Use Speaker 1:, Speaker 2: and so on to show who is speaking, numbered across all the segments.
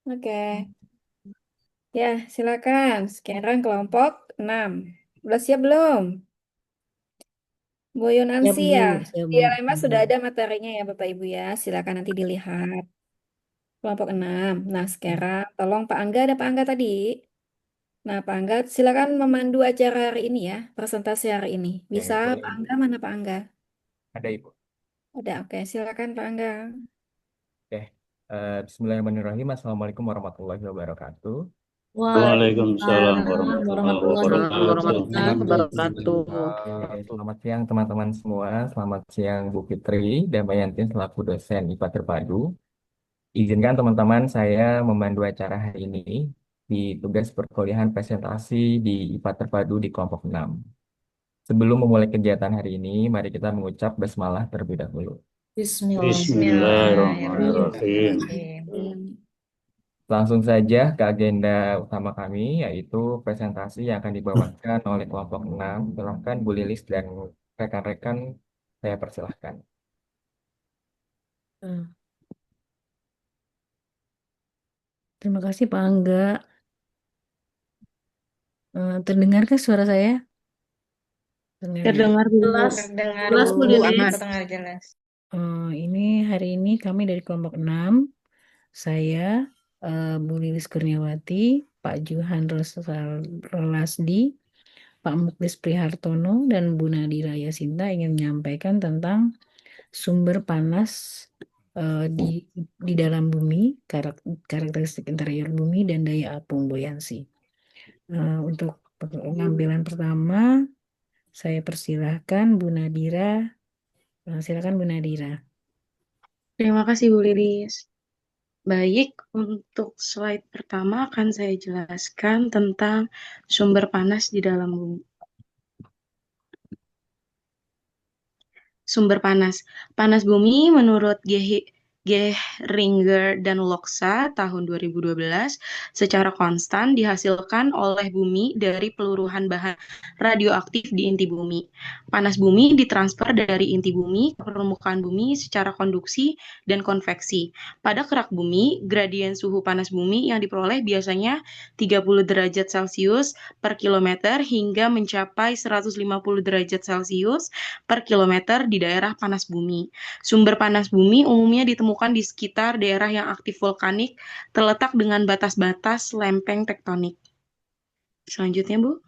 Speaker 1: Oke. Ya, silakan. Sekarang kelompok 6. Udah siap belum? Bu
Speaker 2: Siap
Speaker 1: Yunansi
Speaker 2: Bu,
Speaker 1: ya.
Speaker 2: siap
Speaker 1: Di
Speaker 2: Bu.
Speaker 1: LMS sudah ada materinya ya Bapak Ibu ya. Silakan nanti dilihat. Kelompok 6. Nah, sekarang tolong Pak Angga, ada Pak Angga tadi. Nah, Pak Angga silakan memandu acara hari ini ya. Presentasi hari ini. Bisa
Speaker 3: Oke, boleh
Speaker 1: Pak
Speaker 3: Ibu.
Speaker 1: Angga, mana Pak Angga?
Speaker 3: Ada Ibu.
Speaker 1: Ada, oke. Silakan Pak Angga.
Speaker 3: Oke. Bismillahirrahmanirrahim. Assalamualaikum warahmatullahi wabarakatuh.
Speaker 4: Waalaikumsalam
Speaker 2: Waalaikumsalam
Speaker 4: warahmatullahi
Speaker 2: warahmatullahi
Speaker 5: Waalaikumsalam
Speaker 4: wabarakatuh.
Speaker 2: wabarakatuh.
Speaker 5: warahmatullahi wabarakatuh.
Speaker 3: Selamat siang teman-teman semua. Selamat siang Bu Fitri dan Mbak Yantin selaku dosen IPA Terpadu. Izinkan teman-teman saya memandu acara hari ini di tugas perkuliahan presentasi di IPA Terpadu di kelompok 6. Sebelum memulai kegiatan hari ini, mari kita mengucap basmalah terlebih dahulu.
Speaker 2: Bismillah.
Speaker 4: Bismillahirrahmanirrahim.
Speaker 1: Bismillahirrahmanirrahim.
Speaker 3: Langsung saja ke agenda utama kami, yaitu presentasi yang akan dibawakan oleh kelompok 6. Silakan Bu Lilis dan rekan-rekan, saya persilahkan.
Speaker 2: Eh, Terima kasih Pak Angga. Terdengarkah suara saya? Terdengar ya?
Speaker 5: Terdengar Bu.
Speaker 2: Jelas.
Speaker 1: Terdengar
Speaker 2: Jelas
Speaker 1: Bu,
Speaker 2: Bu Lilis.
Speaker 1: aman. Terdengar jelas.
Speaker 2: Ini hari ini kami dari kelompok 6. Saya Bu Lilis Kurniawati, Pak Juhan Rolasdi, Pak Muklis Prihartono, dan Bu Nadira Yasinta ingin menyampaikan tentang sumber panas di dalam bumi, karakteristik interior bumi, dan daya apung buoyancy. Untuk pengambilan pertama, saya persilahkan Bu Nadira. Silakan Bu Nadira.
Speaker 5: Terima kasih Bu Lilis. Baik, untuk slide pertama akan saya jelaskan tentang sumber panas di dalam bumi. Sumber panas. Panas bumi menurut Gehringer dan Loksa tahun 2012 secara konstan dihasilkan oleh bumi dari peluruhan bahan radioaktif di inti bumi. Panas bumi ditransfer dari inti bumi ke permukaan bumi secara konduksi dan konveksi. Pada kerak bumi, gradien suhu panas bumi yang diperoleh biasanya 30 derajat Celcius per kilometer hingga mencapai 150 derajat Celcius per kilometer di daerah panas bumi. Sumber panas bumi umumnya ditemukan di sekitar daerah yang aktif vulkanik, terletak dengan batas-batas lempeng tektonik. Selanjutnya, Bu.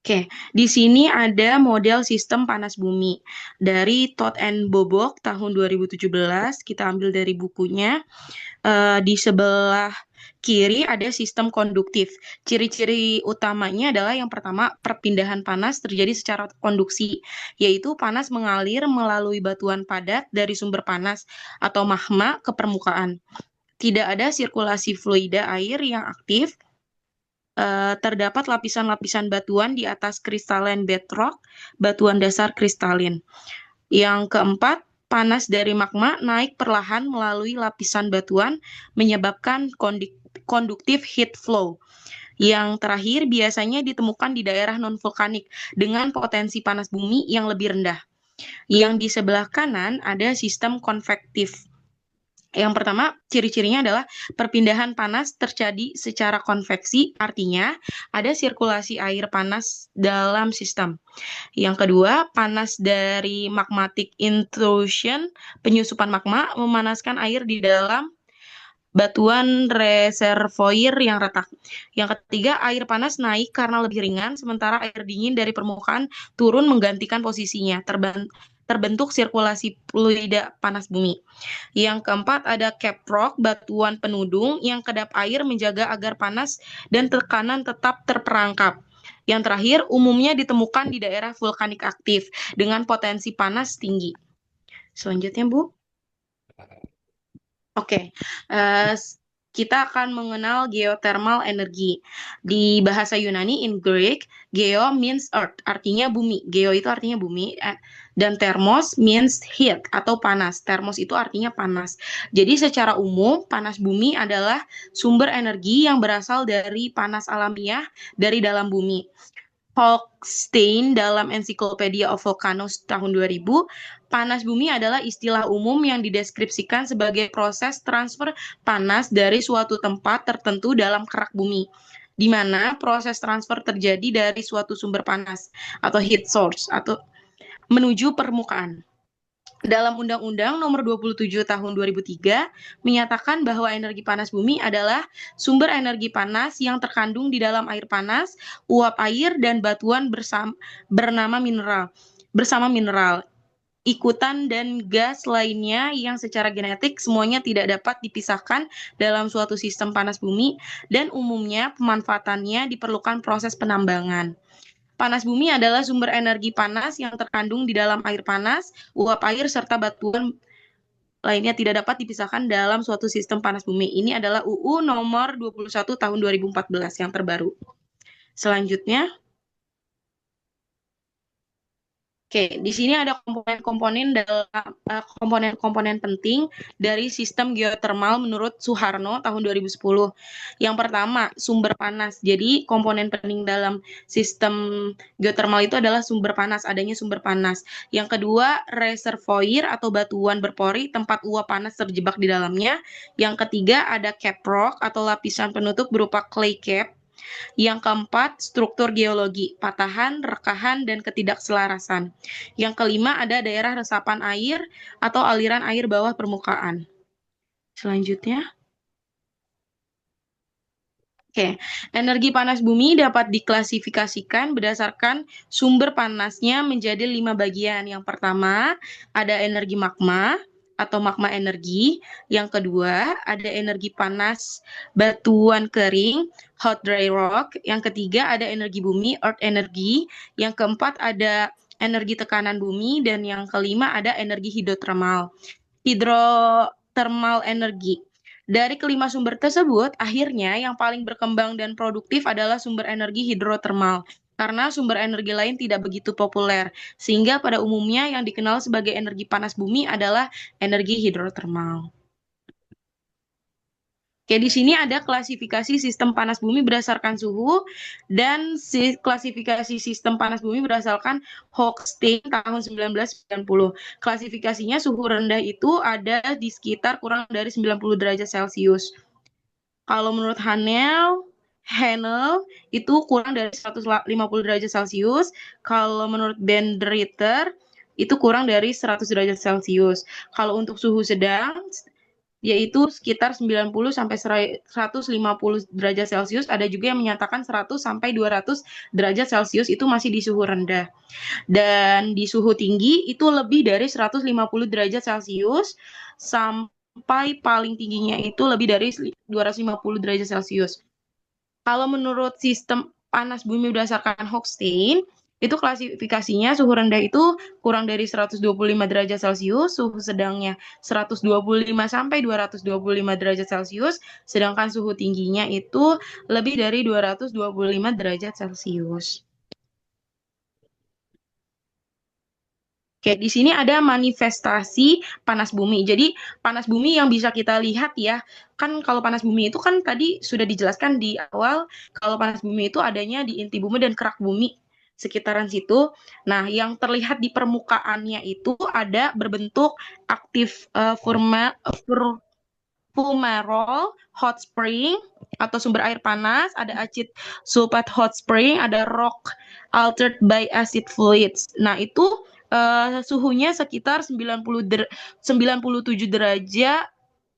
Speaker 5: Oke, di sini ada model sistem panas bumi dari Todd and Bobok tahun 2017. Kita ambil dari bukunya. Di sebelah kiri ada sistem konduktif. Ciri-ciri utamanya adalah yang pertama, perpindahan panas terjadi secara konduksi, yaitu panas mengalir melalui batuan padat dari sumber panas atau magma ke permukaan. Tidak ada sirkulasi fluida air yang aktif. Terdapat lapisan-lapisan batuan di atas kristalin bedrock, batuan dasar kristalin. Yang keempat, panas dari magma naik perlahan melalui lapisan batuan, menyebabkan konduktif heat flow. Yang terakhir, biasanya ditemukan di daerah non-vulkanik dengan potensi panas bumi yang lebih rendah. Yang di sebelah kanan ada sistem konvektif. Yang pertama, ciri-cirinya adalah perpindahan panas terjadi secara konveksi, artinya ada sirkulasi air panas dalam sistem. Yang kedua, panas dari magmatic intrusion, penyusupan magma memanaskan air di dalam batuan reservoir yang retak. Yang ketiga, air panas naik karena lebih ringan, sementara air dingin dari permukaan turun menggantikan posisinya, terbentuk sirkulasi fluida panas bumi. Yang keempat, ada cap rock, batuan penudung yang kedap air menjaga agar panas dan tekanan tetap terperangkap. Yang terakhir, umumnya ditemukan di daerah vulkanik aktif dengan potensi panas tinggi. Selanjutnya, Bu. Oke, kita akan mengenal geothermal energy. Di bahasa Yunani, in Greek, geo means earth, artinya bumi. Geo itu artinya bumi, dan thermos means heat atau panas. Thermos itu artinya panas. Jadi secara umum, panas bumi adalah sumber energi yang berasal dari panas alamiah dari dalam bumi. Hochstein dalam Encyclopedia of Volcanoes tahun 2000, panas bumi adalah istilah umum yang dideskripsikan sebagai proses transfer panas dari suatu tempat tertentu dalam kerak bumi, di mana proses transfer terjadi dari suatu sumber panas atau heat source atau menuju permukaan. Dalam Undang-Undang Nomor 27 Tahun 2003 menyatakan bahwa energi panas bumi adalah sumber energi panas yang terkandung di dalam air panas, uap air, dan batuan bersama mineral, ikutan dan gas lainnya yang secara genetik semuanya tidak dapat dipisahkan dalam suatu sistem panas bumi dan umumnya pemanfaatannya diperlukan proses penambangan. Panas bumi adalah sumber energi panas yang terkandung di dalam air panas, uap air, serta batuan lainnya tidak dapat dipisahkan dalam suatu sistem panas bumi. Ini adalah UU nomor 21 tahun 2014 yang terbaru. Selanjutnya, oke, di sini ada komponen-komponen penting dari sistem geotermal menurut Suharno tahun 2010. Yang pertama, sumber panas. Jadi, komponen penting dalam sistem geotermal itu adalah sumber panas, adanya sumber panas. Yang kedua, reservoir atau batuan berpori, tempat uap panas terjebak di dalamnya. Yang ketiga, ada cap rock atau lapisan penutup berupa clay cap. Yang keempat, struktur geologi, patahan, rekahan, dan ketidakselarasan. Yang kelima, ada daerah resapan air atau aliran air bawah permukaan. Selanjutnya, oke, energi panas bumi dapat diklasifikasikan berdasarkan sumber panasnya menjadi 5 bagian. Yang pertama, ada energi magma atau magma energi. Yang kedua, ada energi panas batuan kering, hot dry rock. Yang ketiga, ada energi bumi, earth energy. Yang keempat, ada energi tekanan bumi. Dan yang kelima, ada energi hidrotermal. Hidrotermal energi. Dari kelima sumber tersebut, akhirnya yang paling berkembang dan produktif adalah sumber energi hidrotermal. Karena sumber energi lain tidak begitu populer, sehingga pada umumnya yang dikenal sebagai energi panas bumi adalah energi hidrotermal. Oke, di sini ada klasifikasi sistem panas bumi berdasarkan suhu dan klasifikasi sistem panas bumi berdasarkan Hochstein tahun 1990. Klasifikasinya suhu rendah itu ada di sekitar kurang dari 90 derajat Celcius. Kalau menurut Hanel itu kurang dari 150 derajat Celcius. Kalau menurut Ben de Ritter itu kurang dari 100 derajat Celcius. Kalau untuk suhu sedang yaitu sekitar 90 sampai 150 derajat Celcius, ada juga yang menyatakan 100 sampai 200 derajat Celcius itu masih di suhu rendah. Dan di suhu tinggi itu lebih dari 150 derajat Celcius sampai paling tingginya itu lebih dari 250 derajat Celcius. Kalau menurut sistem panas bumi berdasarkan Hochstein, itu klasifikasinya suhu rendah itu kurang dari 125 derajat Celcius, suhu sedangnya 125 sampai 225 derajat Celcius, sedangkan suhu tingginya itu lebih dari 225 derajat Celcius. Oke, di sini ada manifestasi panas bumi. Jadi, panas bumi yang bisa kita lihat ya, kan kalau panas bumi itu kan tadi sudah dijelaskan di awal, kalau panas bumi itu adanya di inti bumi dan kerak bumi sekitaran situ. Nah, yang terlihat di permukaannya itu ada berbentuk aktif fumarole hot spring atau sumber air panas, ada acid sulfate hot spring, ada rock altered by acid fluids. Nah, itu suhunya sekitar 97 derajat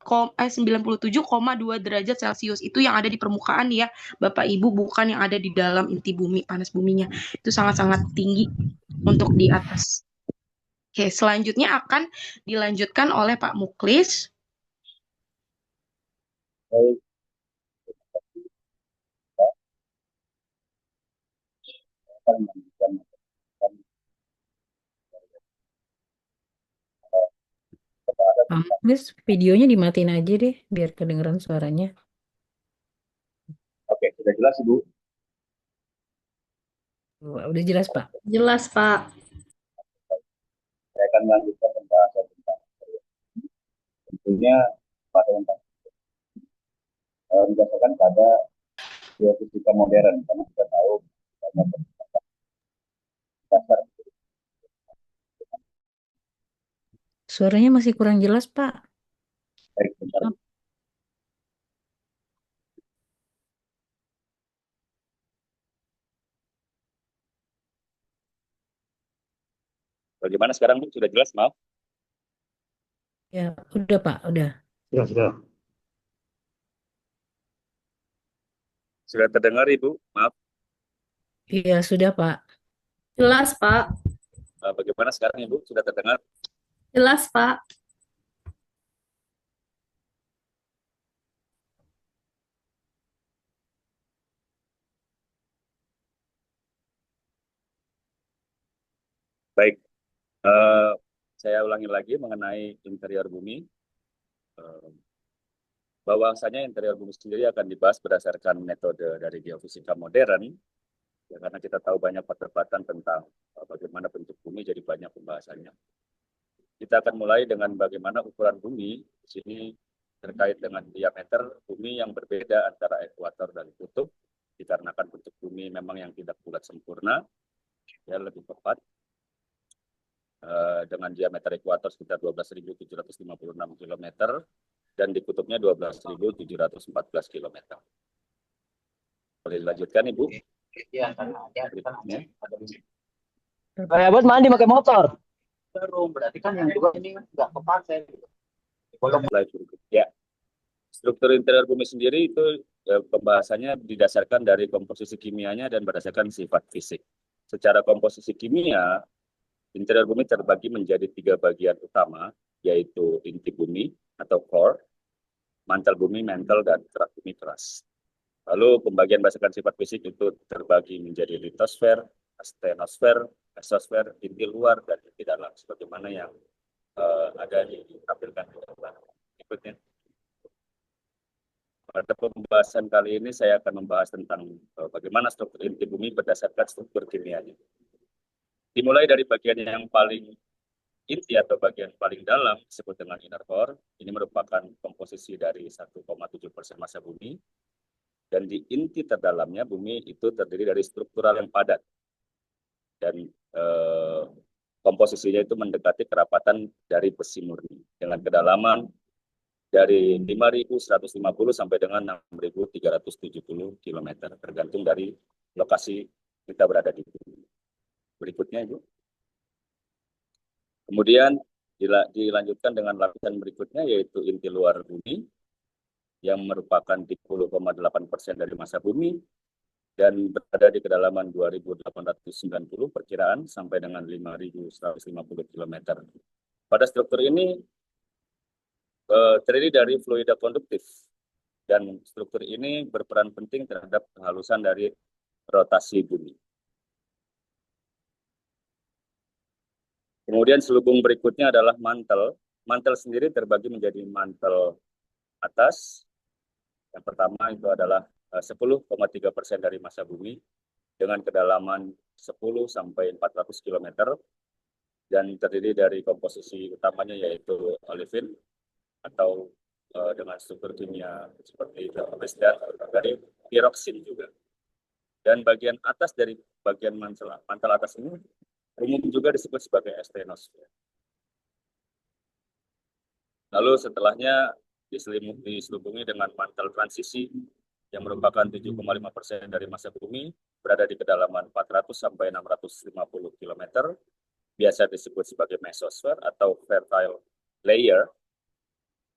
Speaker 5: 97,2 derajat Celcius itu yang ada di permukaan ya Bapak Ibu, bukan yang ada di dalam inti bumi, panas buminya itu sangat-sangat tinggi untuk di atas. Oke, selanjutnya akan dilanjutkan oleh Pak Muklis.
Speaker 4: Baik, akan melanjutkan
Speaker 2: Pak Muklis, videonya dimatiin aja deh, biar kedengeran suaranya.
Speaker 4: Oke, sudah jelas Ibu.
Speaker 2: Udah jelas, Pak?
Speaker 6: Jelas, Pak.
Speaker 4: Saya akan melanjutkan pembahasan tentang tentunya pada tentang berdasarkan pada geofisika modern, karena kita tahu banyak dasar.
Speaker 2: Suaranya masih kurang jelas, Pak.
Speaker 4: Baik, bentar. Bagaimana sekarang, Bu? Sudah jelas, maaf?
Speaker 2: Ya, udah, Pak, udah.
Speaker 4: Sudah. Sudah terdengar, Ibu? Maaf.
Speaker 2: Iya, sudah, Pak.
Speaker 6: Jelas, Pak.
Speaker 4: Bagaimana sekarang, Ibu? Sudah terdengar?
Speaker 6: Jelas, Pak.
Speaker 4: Baik. Saya ulangi lagi mengenai interior bumi. Bahwasanya interior bumi sendiri akan dibahas berdasarkan metode dari geofisika modern, ya, karena kita tahu banyak perdebatan tentang bagaimana bentuk bumi, jadi banyak pembahasannya. Kita akan mulai dengan bagaimana ukuran bumi. Di sini terkait dengan diameter bumi yang berbeda antara ekuator dan kutub, dikarenakan bentuk bumi memang yang tidak bulat sempurna, ya lebih tepat, dengan diameter ekuator sekitar 12.756 km dan di kutubnya 12.714 km. Boleh dilanjutkan, Ibu?
Speaker 7: Iya, karena
Speaker 4: Berikutnya.
Speaker 7: Kayak buat mandi pakai motor. Terus berarti kan yang dua ini nggak kepakai.
Speaker 4: Slide berikutnya. Ya. Struktur interior bumi sendiri itu pembahasannya didasarkan dari komposisi kimianya dan berdasarkan sifat fisik. Secara komposisi kimia, interior bumi terbagi menjadi 3 bagian utama, yaitu inti bumi atau core, mantel bumi, mantle, dan kerak bumi keras. Lalu pembagian berdasarkan sifat fisik itu terbagi menjadi litosfer, astenosfer, mesosfer, inti luar, dan inti dalam, sebagaimana yang ada ditampilkan di depan. Berikutnya. Pada pembahasan kali ini saya akan membahas tentang bagaimana struktur inti bumi berdasarkan struktur kimianya. Dimulai dari bagian yang paling inti atau bagian paling dalam disebut dengan inner core. Ini merupakan komposisi dari 1,7% massa bumi. Dan di inti terdalamnya bumi itu terdiri dari struktural yang padat. Dan komposisinya itu mendekati kerapatan dari besi murni dengan kedalaman dari 5.150 sampai dengan 6.370 km, tergantung dari lokasi kita berada di bumi. Berikutnya, Ibu. Kemudian dilanjutkan dengan lapisan berikutnya, yaitu inti luar bumi, yang merupakan 30,8% dari massa bumi, dan berada di kedalaman 2.890 perkiraan sampai dengan 5.150 km. Pada struktur ini terdiri dari fluida konduktif, dan struktur ini berperan penting terhadap kehalusan dari rotasi bumi. Kemudian selubung berikutnya adalah mantel. Mantel sendiri terbagi menjadi mantel atas. Yang pertama itu adalah 10,3% dari massa bumi dengan kedalaman 10 sampai 400 km dan terdiri dari komposisi utamanya yaitu olivin atau dengan struktur kimia seperti dan dari piroksin juga. Dan bagian atas dari bagian mantel atas ini umum juga disebut sebagai astenosfer. Lalu setelahnya diselubungi dengan mantel transisi yang merupakan 7,5% dari massa bumi, berada di kedalaman 400 sampai 650 km, biasa disebut sebagai mesosfer atau fertile layer,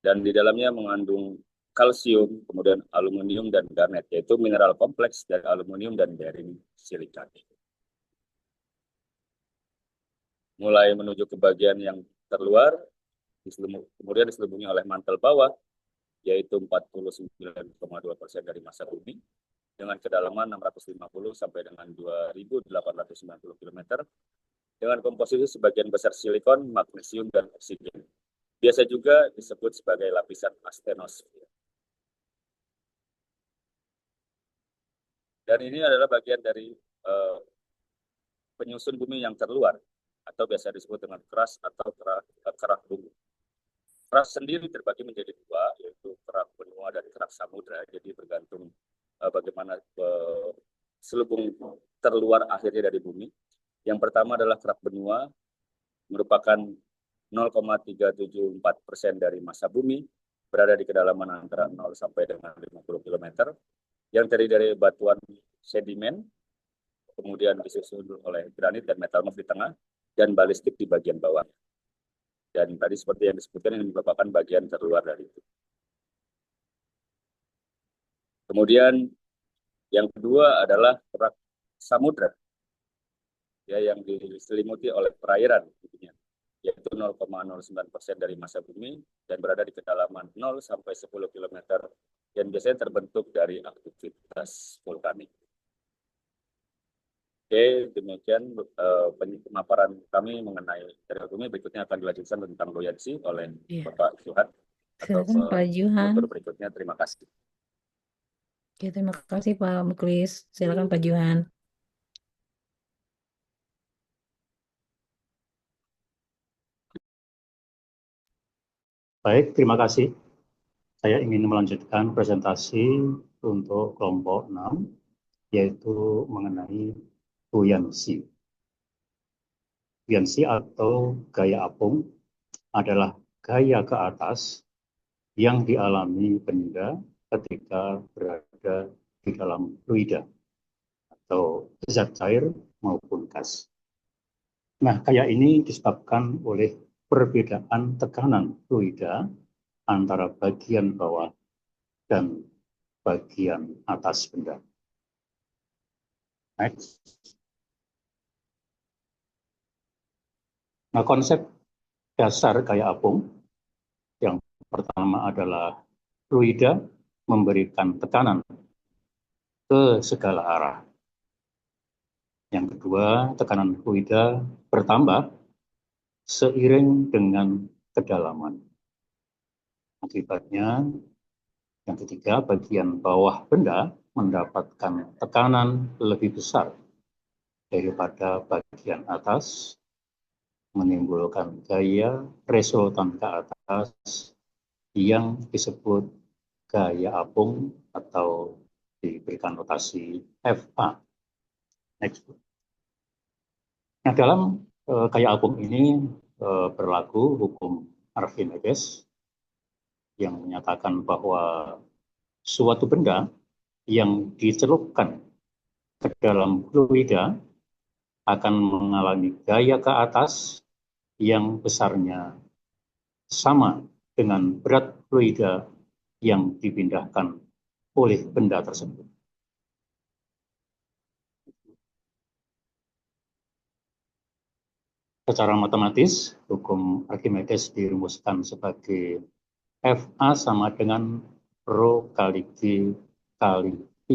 Speaker 4: dan di dalamnya mengandung kalsium, kemudian aluminium dan garnet, yaitu mineral kompleks dari aluminium dan bearing silikat. Mulai menuju ke bagian yang terluar, kemudian diselubungi oleh mantel bawah, yaitu 49,2% dari massa bumi, dengan kedalaman 650 sampai dengan 2.890 km, dengan komposisi sebagian besar silikon, magnesium, dan oksigen. Biasa juga disebut sebagai lapisan astenosfer. Dan ini adalah bagian dari penyusun bumi yang terluar, atau biasa disebut dengan keras atau kerak bumi. Kerak sendiri terbagi menjadi 2, yaitu kerak benua dan kerak samudra. Jadi bergantung bagaimana selubung terluar akhirnya dari bumi. Yang pertama adalah kerak benua, merupakan 0,374% dari massa bumi, berada di kedalaman antara 0 sampai dengan 50 km, yang terdiri dari batuan sedimen, kemudian disusul oleh granit dan metamorf di tengah, dan balistik di bagian bawah. Dan tadi seperti yang disebutkan, ini merupakan bagian terluar dari itu. Kemudian yang kedua adalah kerak samudra, ya, yang diselimuti oleh perairan, yaitu 0,09% dari massa bumi dan berada di kedalaman 0 sampai 10 km, dan biasanya terbentuk dari aktivitas vulkanik. Oke, demikian pemaparan kami mengenai material bumi. Berikutnya akan dilanjutkan tentang buoyancy oleh Bapak Johan.
Speaker 2: Silakan Pak Johan.
Speaker 4: Berikutnya, terima kasih.
Speaker 2: Oke, terima kasih Pak Muklis. Silakan Pak Johan.
Speaker 8: Baik, terima kasih. Saya ingin melanjutkan presentasi untuk kelompok 6, yaitu mengenai buoyancy. Buoyancy atau gaya apung adalah gaya ke atas yang dialami benda ketika berada di dalam fluida atau zat cair maupun gas. Nah, gaya ini disebabkan oleh perbedaan tekanan fluida antara bagian bawah dan bagian atas benda. Next. Nah, konsep dasar gaya apung yang pertama adalah fluida memberikan tekanan ke segala arah. Yang kedua, tekanan fluida bertambah seiring dengan kedalaman. Akibatnya, yang ketiga, bagian bawah benda mendapatkan tekanan lebih besar daripada bagian atas, menimbulkan gaya resultan ke atas yang disebut gaya apung atau diberikan notasi FA. Next. Nah, dalam gaya apung ini berlaku hukum Archimedes yang menyatakan bahwa suatu benda yang dicelupkan ke dalam fluida akan mengalami gaya ke atas yang besarnya sama dengan berat fluida yang dipindahkan oleh benda tersebut. Secara matematis, hukum Archimedes dirumuskan sebagai FA sama dengan Rho kali G kali V,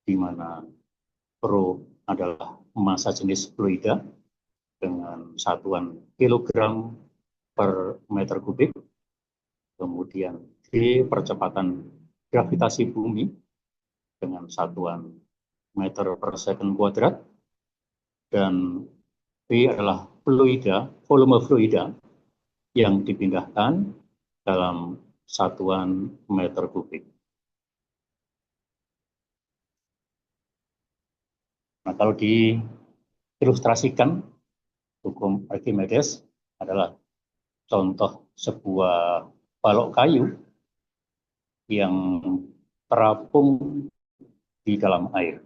Speaker 8: di mana Rho adalah massa jenis fluida dengan satuan kilogram per meter kubik, kemudian G percepatan gravitasi bumi dengan satuan meter per second kuadrat, dan V adalah fluida, volume fluida yang dipindahkan dalam satuan meter kubik. Nah, kalau diilustrasikan, hukum Archimedes adalah contoh sebuah balok kayu yang terapung di dalam air.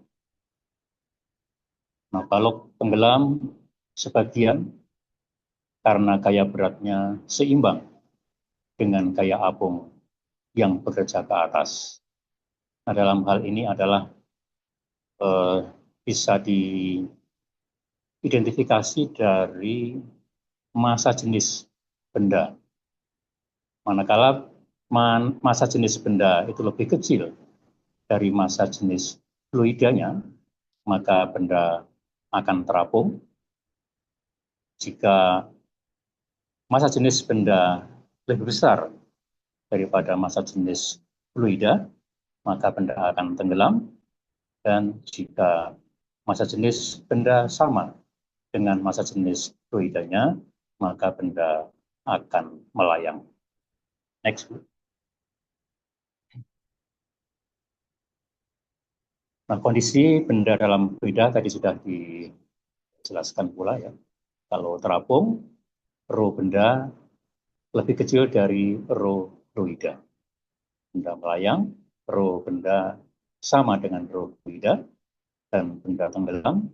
Speaker 8: Nah, balok tenggelam sebagian karena gaya beratnya seimbang dengan gaya apung yang bekerja ke atas. Nah, dalam hal ini adalah bisa diidentifikasi dari massa jenis benda. Manakala massa jenis benda itu lebih kecil dari massa jenis fluidanya, maka benda akan terapung. Jika massa jenis benda lebih besar daripada massa jenis fluida, maka benda akan tenggelam. Dan jika massa jenis benda sama dengan massa jenis fluidanya, maka benda akan melayang. Next. Nah, kondisi benda dalam fluida tadi sudah jelaskan pula ya. Kalau terapung, rho benda lebih kecil dari rho fluida. Benda melayang, rho benda sama dengan rho fluida, dan benda tenggelam,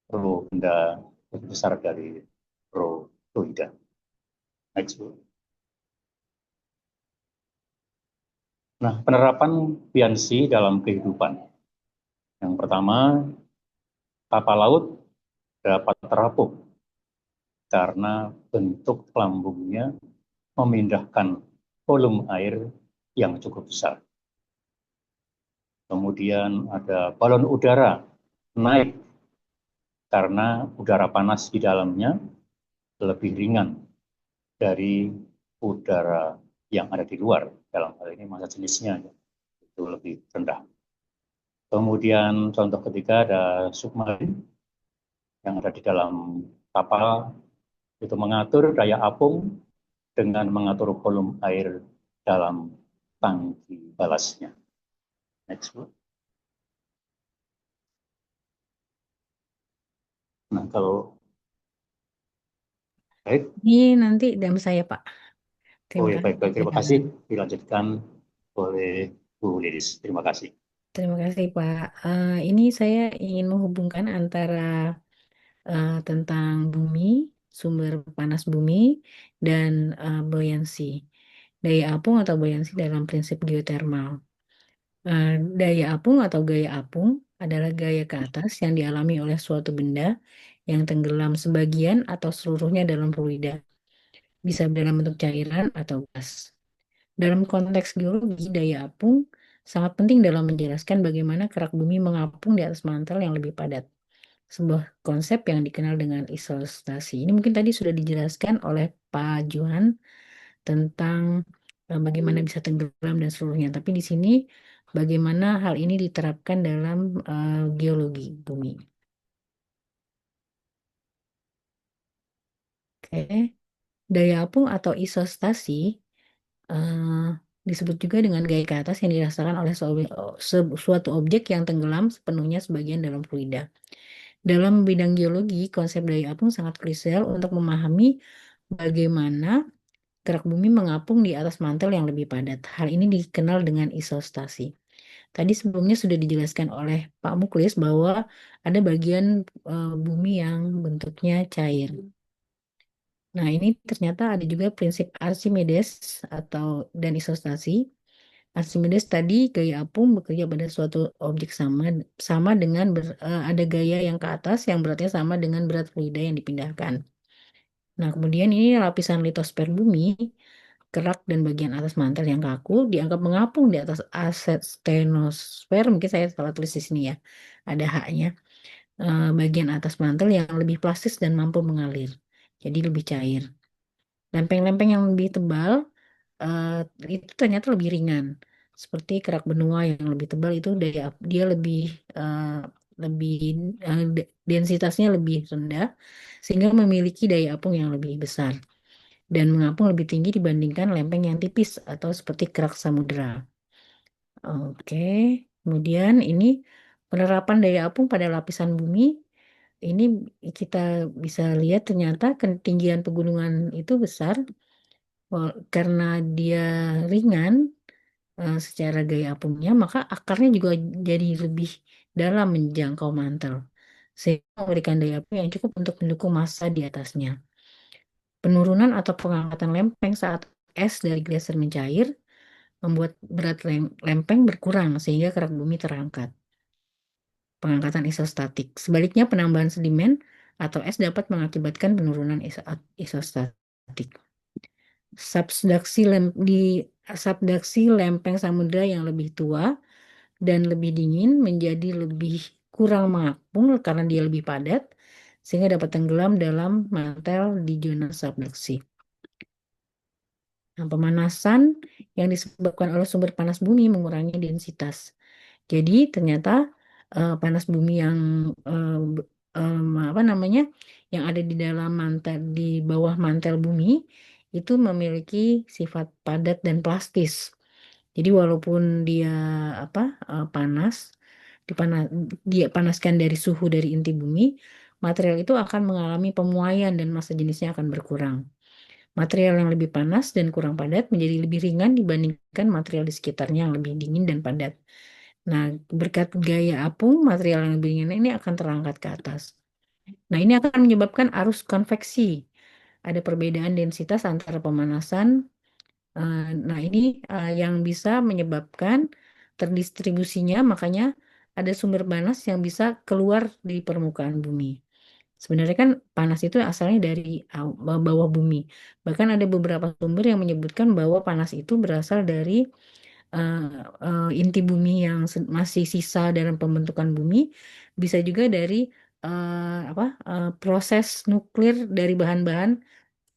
Speaker 8: rho benda lebih besar dari rho fluida. Next, Bu. Nah, penerapan Biansi dalam kehidupan. Yang pertama, kapal laut dapat terapung karena bentuk lambungnya memindahkan volume air yang cukup besar. Kemudian ada balon udara naik karena udara panas di dalamnya lebih ringan dari udara yang ada di luar. Dalam hal ini massa jenisnya itu lebih rendah. Kemudian contoh ketiga ada submarin yang ada di dalam kapal, itu mengatur daya apung dengan mengatur volume air dalam tangki balasnya. Next, Bu. Nah, kalau baik.
Speaker 2: Ini nanti dam saya, Pak.
Speaker 8: Oh
Speaker 2: Terima
Speaker 8: ya, baik,
Speaker 2: kasih.
Speaker 8: terima kasih. Dilanjutkan oleh Bu Lilis. Terima kasih.
Speaker 2: Terima kasih, Pak. Ini saya ingin menghubungkan antara tentang bumi, sumber panas bumi, dan buoyancy. Daya apung atau buoyancy dalam prinsip geotermal. Daya apung atau gaya apung adalah gaya ke atas yang dialami oleh suatu benda yang tenggelam sebagian atau seluruhnya dalam fluida, bisa dalam bentuk cairan atau gas. Dalam konteks geologi, daya apung sangat penting dalam menjelaskan bagaimana kerak bumi mengapung di atas mantel yang lebih padat. Sebuah konsep yang dikenal dengan isostasi. Ini mungkin tadi sudah dijelaskan oleh Pak Johan tentang bagaimana bisa tenggelam dan seluruhnya. Tapi di sini bagaimana hal ini diterapkan dalam geologi bumi. Oke, daya apung atau isostasi disebut juga dengan gaya ke atas yang dirasakan oleh suatu objek yang tenggelam sepenuhnya sebagian dalam fluida. Dalam bidang geologi, konsep daya apung sangat krusial untuk memahami bagaimana kerak bumi mengapung di atas mantel yang lebih padat. Hal ini dikenal dengan isostasi. Tadi sebelumnya sudah dijelaskan oleh Pak Muklis bahwa ada bagian bumi yang bentuknya cair. Nah, ini ternyata ada juga prinsip Archimedes dan isostasi. Archimedes tadi gaya apung bekerja pada suatu objek sama dengan ada gaya yang ke atas yang beratnya sama dengan berat fluida yang dipindahkan. Nah, kemudian ini lapisan litosfer bumi, kerak dan bagian atas mantel yang kaku dianggap mengapung di atas aset stenosfer. Mungkin saya salah tulis di sini ya. Ada haknya. Bagian atas mantel yang lebih plastis dan mampu mengalir. Jadi lebih cair. Lempeng-lempeng yang lebih tebal itu ternyata lebih ringan. Seperti kerak benua yang lebih tebal itu dia lebih lebih densitasnya lebih rendah sehingga memiliki daya apung yang lebih besar dan mengapung lebih tinggi dibandingkan lempeng yang tipis atau seperti kerak samudera. Oke, kemudian ini penerapan daya apung pada lapisan bumi. Ini kita bisa lihat ternyata ketinggian pegunungan itu besar karena dia ringan secara gaya apungnya, maka akarnya juga jadi lebih dalam menjangkau mantel, sehingga memberikan daya apung yang cukup untuk mendukung massa di atasnya. Penurunan atau pengangkatan lempeng saat es dari gletser mencair membuat berat lempeng berkurang sehingga kerak bumi terangkat. Pengangkatan isostatik. Sebaliknya, penambahan sedimen atau es dapat mengakibatkan penurunan isostatik. Subduksi lempeng samudera yang lebih tua dan lebih dingin menjadi lebih kurang mengapung karena dia lebih padat sehingga dapat tenggelam dalam mantel di zona subduksi. Nah, pemanasan yang disebabkan oleh sumber panas bumi mengurangi densitas. Jadi ternyata panas bumi yang yang ada di dalam mantel di bawah mantel bumi itu memiliki sifat padat dan plastis. Jadi walaupun dia panas, dia panaskan dari suhu dari inti bumi, material itu akan mengalami pemuaian dan massa jenisnya akan berkurang. Material yang lebih panas dan kurang padat menjadi lebih ringan dibandingkan material di sekitarnya yang lebih dingin dan padat. Nah, berkat gaya apung, material yang lebih ringan ini akan terangkat ke atas. Nah, ini akan menyebabkan arus konveksi. Ada perbedaan densitas antara pemanasan. Nah, ini yang bisa menyebabkan terdistribusinya, makanya ada sumber panas yang bisa keluar di permukaan bumi. Sebenarnya kan panas itu asalnya dari bawah bumi. Bahkan ada beberapa sumber yang menyebutkan bahwa panas itu berasal dari eh, inti bumi yang masih sisa dalam pembentukan bumi, bisa juga dari proses nuklir dari bahan-bahan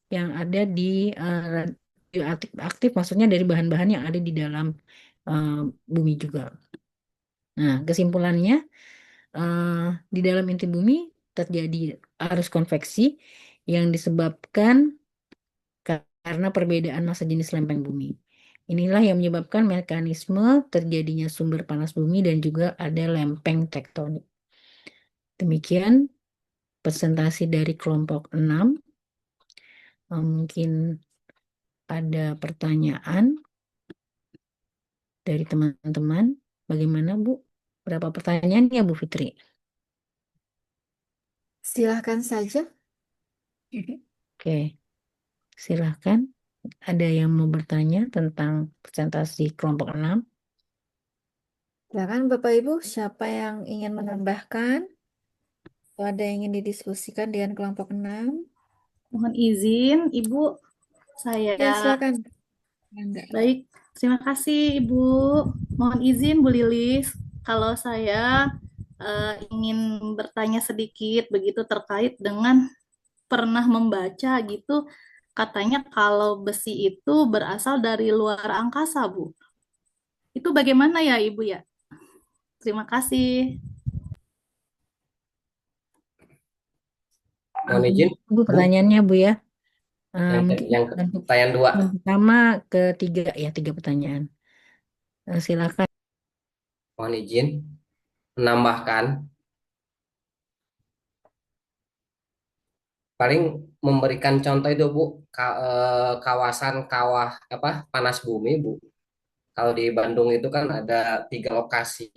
Speaker 2: yang ada di radioaktif, aktif, maksudnya dari bahan-bahan yang ada di dalam eh, bumi juga. Nah, kesimpulannya eh, di dalam inti bumi terjadi arus konveksi yang disebabkan karena perbedaan massa jenis lempeng bumi. Inilah yang menyebabkan mekanisme terjadinya sumber panas bumi dan juga ada lempeng tektonik. Demikian presentasi dari kelompok 6. Mungkin ada pertanyaan dari teman-teman. Bagaimana, Bu? Berapa pertanyaan ya, Bu Fitri?
Speaker 1: Silahkan saja.
Speaker 2: Oke, silahkan. Ada yang mau bertanya tentang presentasi kelompok 6?
Speaker 1: Silakan Bapak Ibu, siapa yang ingin menambahkan? Atau ada yang ingin didiskusikan dengan kelompok 6?
Speaker 6: Mohon izin, Ibu,
Speaker 1: Ya,
Speaker 6: saya
Speaker 1: silakan. Enggak.
Speaker 6: baik. Terima kasih, Ibu. Mohon izin, Bu Lilis, kalau saya ingin bertanya sedikit begitu terkait dengan pernah membaca gitu, katanya kalau besi itu berasal dari luar angkasa, Bu. Itu bagaimana ya, Ibu ya? Terima kasih.
Speaker 7: Mohon izin,
Speaker 2: Bu,
Speaker 7: Bu,
Speaker 2: pertanyaannya, Bu ya.
Speaker 7: yang
Speaker 2: Mungkin
Speaker 7: yang
Speaker 2: untuk
Speaker 7: pertanyaan 2.
Speaker 2: yang pertama ketiga ya, 3 pertanyaan. Silakan.
Speaker 7: Mohon izin menambahkan, paling memberikan contoh itu Bu, kawasan kawah apa panas bumi Bu. Kalau di Bandung itu kan ada 3 lokasi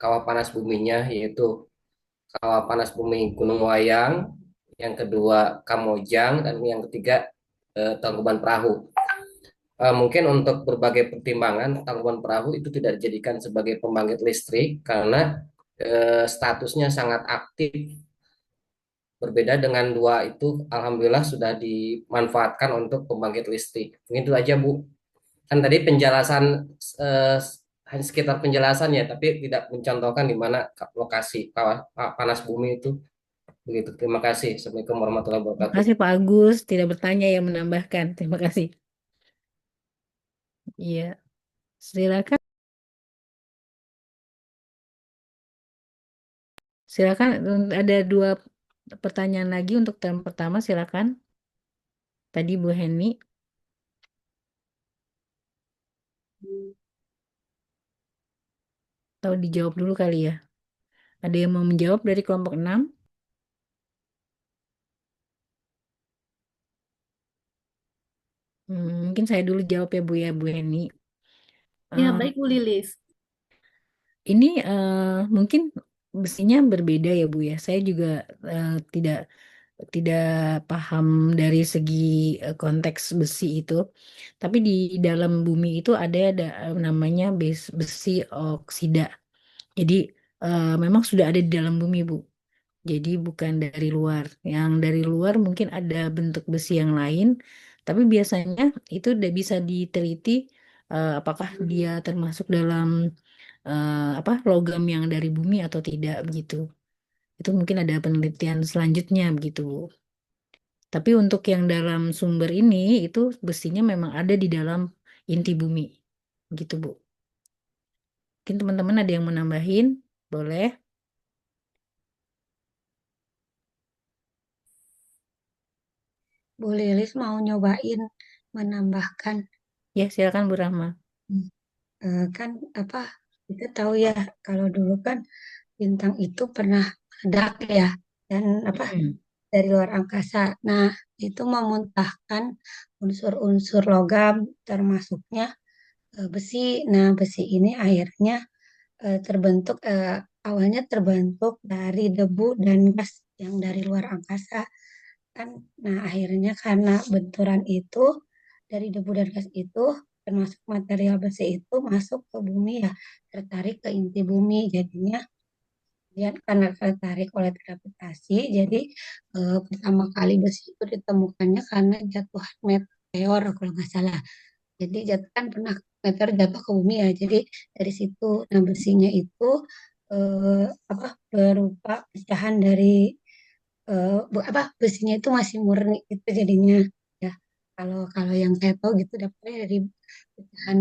Speaker 7: kawah panas buminya, yaitu kawah panas bumi Gunung Wayang, yang kedua Kamojang, dan yang ketiga Tangkuban Perahu. Mungkin untuk berbagai pertimbangan, Tangkuban Perahu itu tidak dijadikan sebagai pembangkit listrik karena statusnya sangat aktif. Berbeda dengan 2 itu, alhamdulillah sudah dimanfaatkan untuk pembangkit listrik. Mungkin itu aja Bu. Kan tadi penjelasan eh, hanya sekitar penjelasan ya, tapi tidak mencontohkan di mana lokasi kawah panas bumi itu. Begitu. Terima kasih. Assalamualaikum warahmatullahi
Speaker 2: Terima
Speaker 7: wabarakatuh.
Speaker 2: kasih Pak Agus, tidak bertanya yang menambahkan. Terima kasih. Iya, silakan. Silakan, ada 2 pertanyaan lagi untuk term pertama, silakan. Tadi Bu Heni. Atau dijawab dulu kali ya. Ada yang mau menjawab dari kelompok 6? Mungkin saya dulu jawab ya Bu Heni.
Speaker 6: Ya,
Speaker 2: Eh,
Speaker 6: baik Bu Lilis.
Speaker 2: Ini mungkin besinya berbeda ya Bu ya. Saya juga tidak tidak paham dari segi konteks besi itu. Tapi di dalam bumi itu ada namanya besi oksida. Jadi memang sudah ada di dalam bumi Bu. Jadi bukan dari luar. Yang dari luar mungkin ada bentuk besi yang lain, tapi biasanya itu udah bisa diteliti apakah dia termasuk dalam logam yang dari bumi atau tidak begitu. Itu mungkin ada penelitian selanjutnya begitu, Bu. Tapi untuk yang dalam sumber ini itu besinya memang ada di dalam inti bumi. Gitu, Bu. Mungkin teman-teman ada yang menambahin, boleh?
Speaker 9: Bu Lilis mau nyobain menambahkan.
Speaker 2: Ya, silakan Bu Rahma.
Speaker 9: Kan apa kita tahu ya kalau dulu kan bintang itu pernah meledak ya. dan apa
Speaker 2: Mm-mm.
Speaker 9: dari luar angkasa. Nah, itu memuntahkan unsur-unsur logam termasuknya besi. Nah, besi ini akhirnya terbentuk awalnya terbentuk dari debu dan gas yang dari luar angkasa kan. Nah, akhirnya karena benturan itu dari debu dan gas itu termasuk material besi itu masuk ke bumi ya, tertarik ke inti bumi. Jadinya dia karena tertarik oleh gravitasi, jadi pertama kali besi itu ditemukannya karena jatuhan meteor kalau nggak salah. Jadi jatuh kan pernah meteor jatuh ke bumi ya. Jadi dari situ, nah besinya itu apa berupa pecahan dari apa besinya itu masih murni itu jadinya ya. Kalau kalau yang saya tahu gitu dapatnya dari pecahan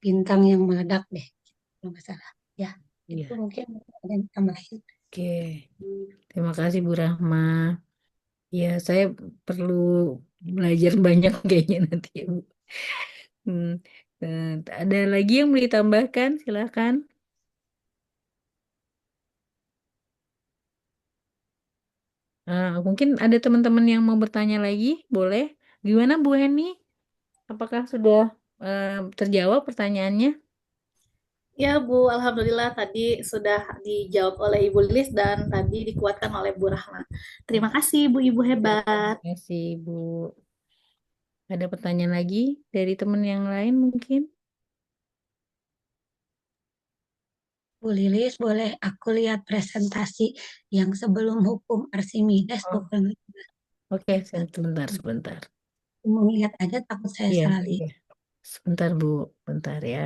Speaker 9: bintang yang meledak deh, kalau nggak salah. Ya, itu
Speaker 2: Iya.
Speaker 9: mungkin ada yang tambahin.
Speaker 2: Oke. Terima kasih Bu Rahma. Ya, saya perlu belajar banyak kayaknya nanti ya, Bu. Hmm. Ada lagi yang mau ditambahkan? Silakan. Mungkin ada teman-teman yang mau bertanya lagi, boleh. Gimana Bu Heni? Apakah sudah terjawab pertanyaannya?
Speaker 6: Ya Bu, Alhamdulillah tadi sudah dijawab oleh Ibu Lilis dan tadi dikuatkan oleh Bu Rahma. Terima kasih Bu Ibu hebat.
Speaker 2: Terima kasih Bu. Ada pertanyaan lagi dari teman yang lain mungkin?
Speaker 9: Bu Lilis, boleh aku lihat presentasi yang sebelum hukum Archimedes, Bu?
Speaker 2: Oh, oke, sebentar, sebentar.
Speaker 9: Mau lihat aja, takut saya
Speaker 2: Iya,
Speaker 9: salah lihat.
Speaker 2: iya. Sebentar Bu, bentar ya.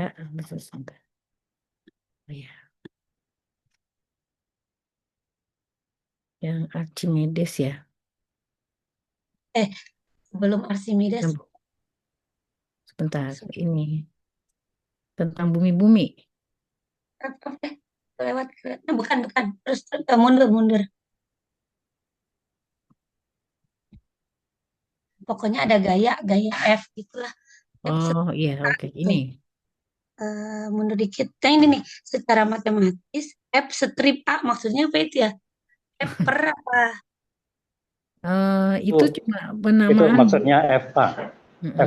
Speaker 2: Sebentar. Oh, ya. Yang Archimedes ya.
Speaker 9: Eh, sebelum Archimedes,
Speaker 2: Nah, Bu, sebentar, ini tentang bumi-bumi.
Speaker 9: lewat ke, bukan, bukan. Terus mundur, mundur. Pokoknya ada gaya, gaya F gitulah. F
Speaker 2: Oh iya, oke.
Speaker 9: gitu.
Speaker 2: Ini.
Speaker 9: Mundur dikit. Nah ini nih, secara matematis, F strip A maksudnya apa itu ya? F per apa?
Speaker 2: Itu
Speaker 8: Itu
Speaker 2: cuma
Speaker 8: itu
Speaker 2: penamaan, Bu.
Speaker 8: maksudnya FA.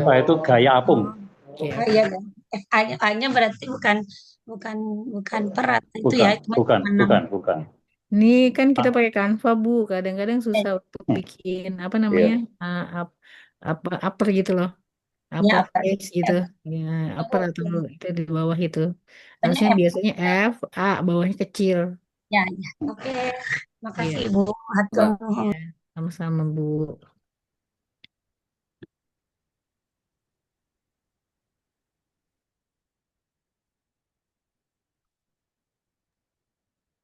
Speaker 8: FA
Speaker 2: Mm-mm.
Speaker 8: itu gaya apung.
Speaker 2: Oke,
Speaker 9: Oh
Speaker 2: oke.
Speaker 9: iya kan. F A-nya, A-nya berarti bukan bukan bukan per atau itu ya,
Speaker 8: Bukan,
Speaker 9: cuma
Speaker 8: bukan,
Speaker 9: enam.
Speaker 8: bukan, bukan.
Speaker 2: Ini kan kita
Speaker 8: Ah,
Speaker 2: pakai Canva, Bu. Kadang-kadang susah untuk
Speaker 8: hmm,
Speaker 2: bikin apa namanya?
Speaker 8: iya.
Speaker 2: Apa upper gitu loh.
Speaker 9: Ya
Speaker 2: Upper
Speaker 9: apa?
Speaker 2: case gitu.
Speaker 9: F.
Speaker 2: Ya, upper
Speaker 9: Oh,
Speaker 2: atau
Speaker 9: ya.
Speaker 2: itu di bawah itu.
Speaker 9: Pokoknya
Speaker 2: Harusnya
Speaker 9: F.
Speaker 2: biasanya F, A, bawahnya kecil.
Speaker 9: Ya, ya. Oke. Makasih
Speaker 2: Iya.
Speaker 9: Ibu. Hatur
Speaker 2: Ya,
Speaker 9: nuhun.
Speaker 2: sama-sama, Bu.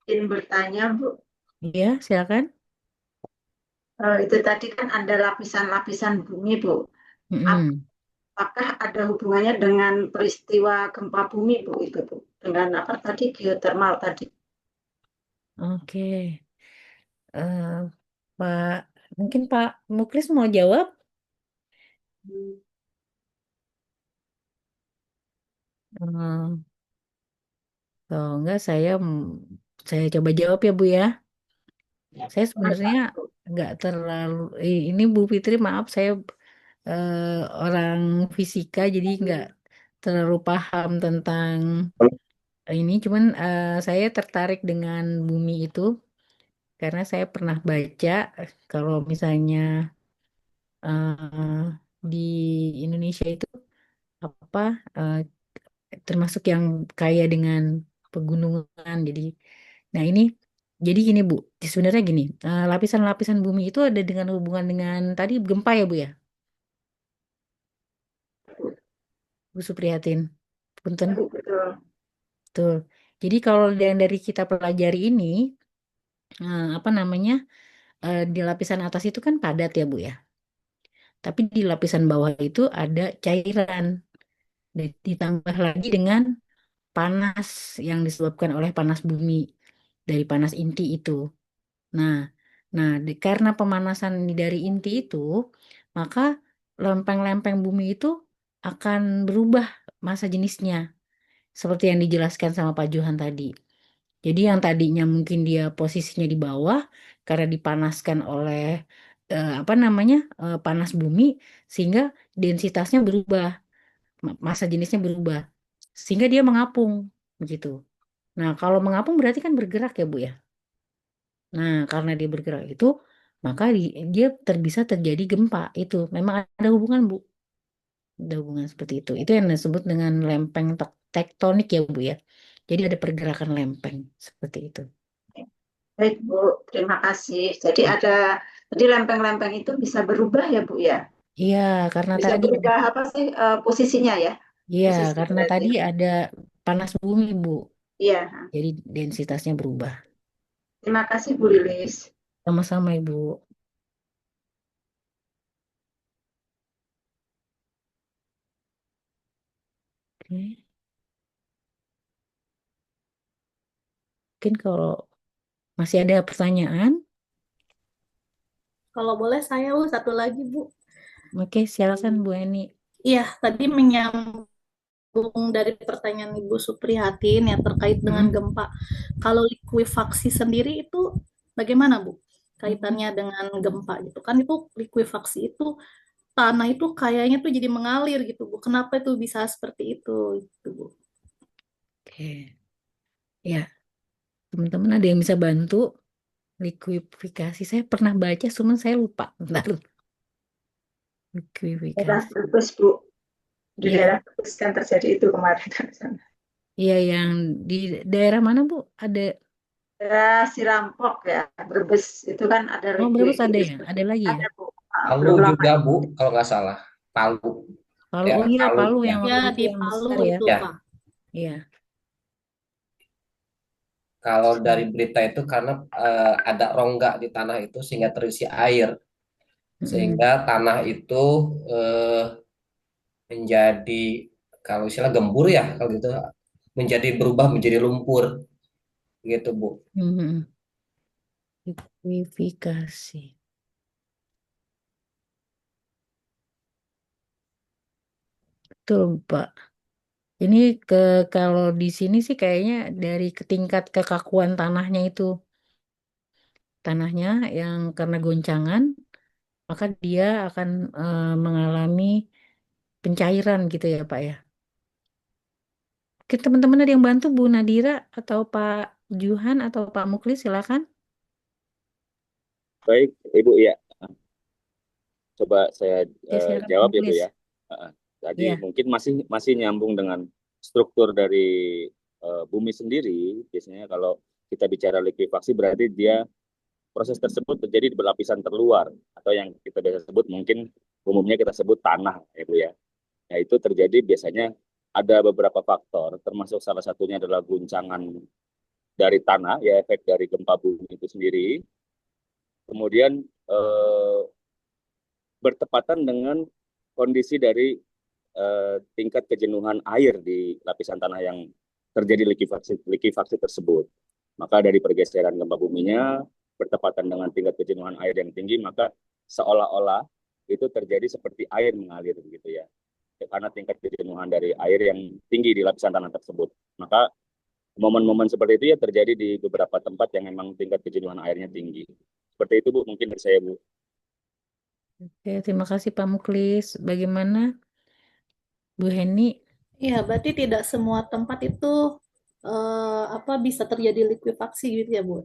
Speaker 10: Izin bertanya, Bu.
Speaker 2: Iya, silakan.
Speaker 10: Itu tadi kan ada lapisan-lapisan bumi, Bu.
Speaker 2: Mm-mm.
Speaker 10: Apakah ada hubungannya dengan peristiwa gempa bumi, Bu? Itu, Bu. Dengan apa tadi, geotermal tadi.
Speaker 2: Oke. Eh, Pak, mungkin Pak Muklis mau jawab? Hmm, Kalau enggak saya coba jawab ya Bu ya. Saya sebenarnya nggak terlalu ini Bu Fitri maaf saya eh, orang fisika jadi nggak terlalu paham tentang ini. Cuman saya tertarik dengan bumi itu karena saya pernah baca kalau misalnya di Indonesia itu apa eh, termasuk yang kaya dengan pegunungan. Nah ini, jadi gini Bu, sebenarnya gini, lapisan-lapisan bumi itu ada dengan hubungan dengan tadi gempa ya Bu ya, Bu Suprihatin, punten,
Speaker 10: Betul.
Speaker 2: betul. Jadi kalau yang dari kita pelajari ini, apa namanya, di lapisan atas itu kan padat ya Bu ya, tapi di lapisan bawah itu ada cairan, ditambah lagi dengan panas yang disebabkan oleh panas bumi dari panas inti itu. Nah, karena pemanasan dari inti itu, maka lempeng-lempeng bumi itu akan berubah massa jenisnya, seperti yang dijelaskan sama Pak Johan tadi. Jadi yang tadinya mungkin dia posisinya di bawah karena dipanaskan oleh apa namanya panas bumi sehingga densitasnya berubah, massa jenisnya berubah sehingga dia mengapung begitu. Nah, kalau mengapung berarti kan bergerak ya Bu ya. Nah, karena dia bergerak itu maka dia bisa terjadi gempa itu. Memang ada hubungan Bu, ada hubungan seperti itu. Itu yang disebut dengan lempeng tektonik ya Bu ya. Jadi ada pergerakan lempeng seperti itu.
Speaker 10: Baik, Bu. Terima kasih. Jadi jadi lempeng-lempeng itu bisa berubah ya, Bu ya?
Speaker 2: Iya, karena
Speaker 10: Bisa
Speaker 2: tadi ada,
Speaker 10: berubah apa sih posisinya ya?
Speaker 2: iya,
Speaker 10: Posisi
Speaker 2: karena
Speaker 10: berarti.
Speaker 2: tadi ada panas bumi, Bu.
Speaker 10: Iya.
Speaker 2: Jadi densitasnya berubah.
Speaker 10: Terima kasih, Bu Lilis.
Speaker 2: Sama-sama, Ibu. Oke. Mungkin kalau masih ada pertanyaan,
Speaker 6: Kalau boleh saya satu lagi, Bu.
Speaker 2: oke, silakan Bu Eni.
Speaker 6: Iya, tadi menyambung dari pertanyaan Ibu Suprihatin yang terkait dengan gempa. Kalau likuifaksi sendiri itu bagaimana, Bu? Kaitannya dengan gempa gitu kan, itu likuifaksi itu tanah itu kayaknya tuh jadi mengalir gitu, Bu. Kenapa itu bisa seperti itu gitu, Bu?
Speaker 2: Oke. Ya, teman-teman ada yang bisa bantu likuifikasi? Saya pernah baca, cuman saya lupa. Bentar.
Speaker 10: Daerah
Speaker 2: Likuifikasi.
Speaker 10: Brebes, Bu. Di
Speaker 2: Iya,
Speaker 10: daerah Brebes kan terjadi itu kemarin.
Speaker 2: iya yang di daerah mana, Bu? Ada,
Speaker 10: Daerah Sirampok ya, Brebes itu kan ada
Speaker 2: oh Brebes ada ya?
Speaker 10: likuifaksi.
Speaker 2: Ada lagi ya?
Speaker 10: Ada, Bu.
Speaker 7: Palu
Speaker 10: Belum lama
Speaker 7: juga
Speaker 10: ini.
Speaker 7: Bu, kalau nggak salah. Palu,
Speaker 2: Palu, oh
Speaker 7: daerah
Speaker 2: iya
Speaker 7: Palu
Speaker 2: Palu
Speaker 7: ya.
Speaker 2: yang
Speaker 6: Ya,
Speaker 2: waktu itu
Speaker 6: di
Speaker 2: yang
Speaker 6: Palu
Speaker 2: besar ya?
Speaker 6: itu,
Speaker 7: Ya,
Speaker 6: Pak.
Speaker 2: Iya.
Speaker 7: kalau dari berita itu karena ada rongga di tanah itu sehingga terisi air,
Speaker 2: Mm-mm.
Speaker 7: sehingga tanah itu eh, menjadi kalau istilah gembur ya, kalau gitu menjadi berubah menjadi lumpur gitu Bu.
Speaker 2: Mhm. Likuifikasi. Betul, Pak. Ini kalau di sini sih kayaknya dari tingkat kekakuan tanahnya itu. Tanahnya yang karena goncangan, maka dia akan mengalami pencairan gitu ya, Pak ya. Oke, teman-teman ada yang bantu Bu Nadira atau Pak Juhan atau Pak Muklis silakan.
Speaker 4: Baik, Ibu ya. Coba saya
Speaker 2: Oke, silakan Pak
Speaker 4: jawab ya Bu
Speaker 2: Muklis.
Speaker 4: ya. Tadi
Speaker 2: Iya.
Speaker 4: mungkin masih masih nyambung dengan struktur dari bumi sendiri. Biasanya kalau kita bicara likuifaksi berarti dia proses tersebut terjadi di berlapisan terluar atau yang kita biasa sebut mungkin umumnya kita sebut tanah ya Bu ya. Nah, itu terjadi biasanya ada beberapa faktor termasuk salah satunya adalah guncangan dari tanah ya efek dari gempa bumi itu sendiri. Kemudian eh, bertepatan dengan kondisi dari tingkat kejenuhan air di lapisan tanah yang terjadi likuifaksi tersebut. Maka dari pergeseran gempa buminya bertepatan dengan tingkat kejenuhan air yang tinggi, maka seolah-olah itu terjadi seperti air mengalir gitu ya. Karena tingkat kejenuhan dari air yang tinggi di lapisan tanah tersebut. Maka momen-momen seperti itu ya terjadi di beberapa tempat yang memang tingkat kejenuhan airnya tinggi. Seperti itu Bu, mungkin dari saya Bu.
Speaker 2: Oke, terima kasih Pak Muklis. Bagaimana Bu Heni?
Speaker 6: Iya, berarti tidak semua tempat itu apa bisa terjadi likuifaksi gitu ya, Bu.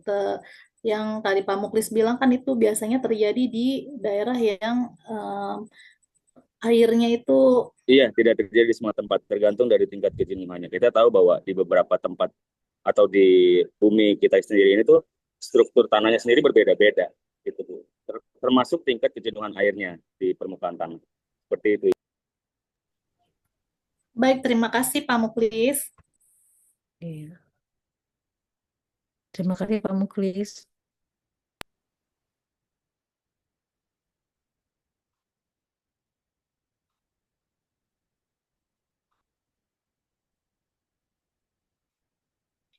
Speaker 6: Yang tadi Pak Muklis bilang kan itu biasanya terjadi di daerah yang airnya itu
Speaker 4: Iya, tidak terjadi di semua tempat, tergantung dari tingkat kejenuhannya. Kita tahu bahwa di beberapa tempat atau di bumi kita sendiri ini tuh struktur tanahnya sendiri berbeda-beda, gitu Bu. Termasuk tingkat kejenuhan airnya di permukaan tanah. Seperti itu.
Speaker 6: baik. Terima kasih Pak Muklis.
Speaker 2: Iya. Terima kasih Pak Muklis.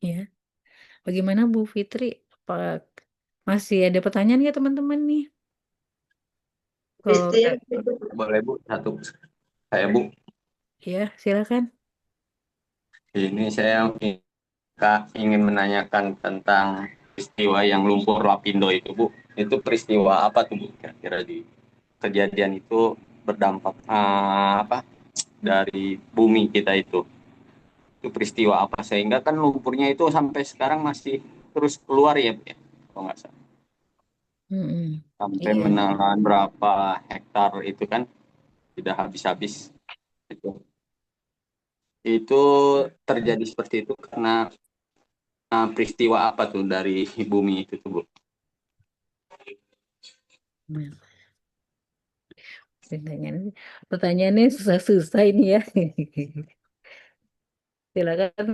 Speaker 2: Ya. Bagaimana Bu Fitri? Apa masih ada pertanyaan ya teman-teman nih? Kalau
Speaker 3: Boleh Bu, satu saya Bu.
Speaker 2: ya silakan.
Speaker 3: Ini saya
Speaker 11: Kak ingin menanyakan tentang peristiwa yang lumpur Lapindo itu, Bu. Itu peristiwa apa tuh, Bu? Kira-kira di kejadian itu berdampak apa dari bumi kita itu? Itu peristiwa apa sehingga kan lumpurnya itu sampai sekarang masih terus keluar ya, Bu, ya? Kalau nggak salah.
Speaker 2: Mm-mm.
Speaker 11: Sampai
Speaker 2: Iya.
Speaker 11: menelan berapa hektar itu kan tidak habis-habis itu. Itu terjadi seperti itu karena peristiwa apa tuh dari bumi itu tuh, Bu?
Speaker 2: Nah, pertanyaannya susah-susah ini ya. Silakan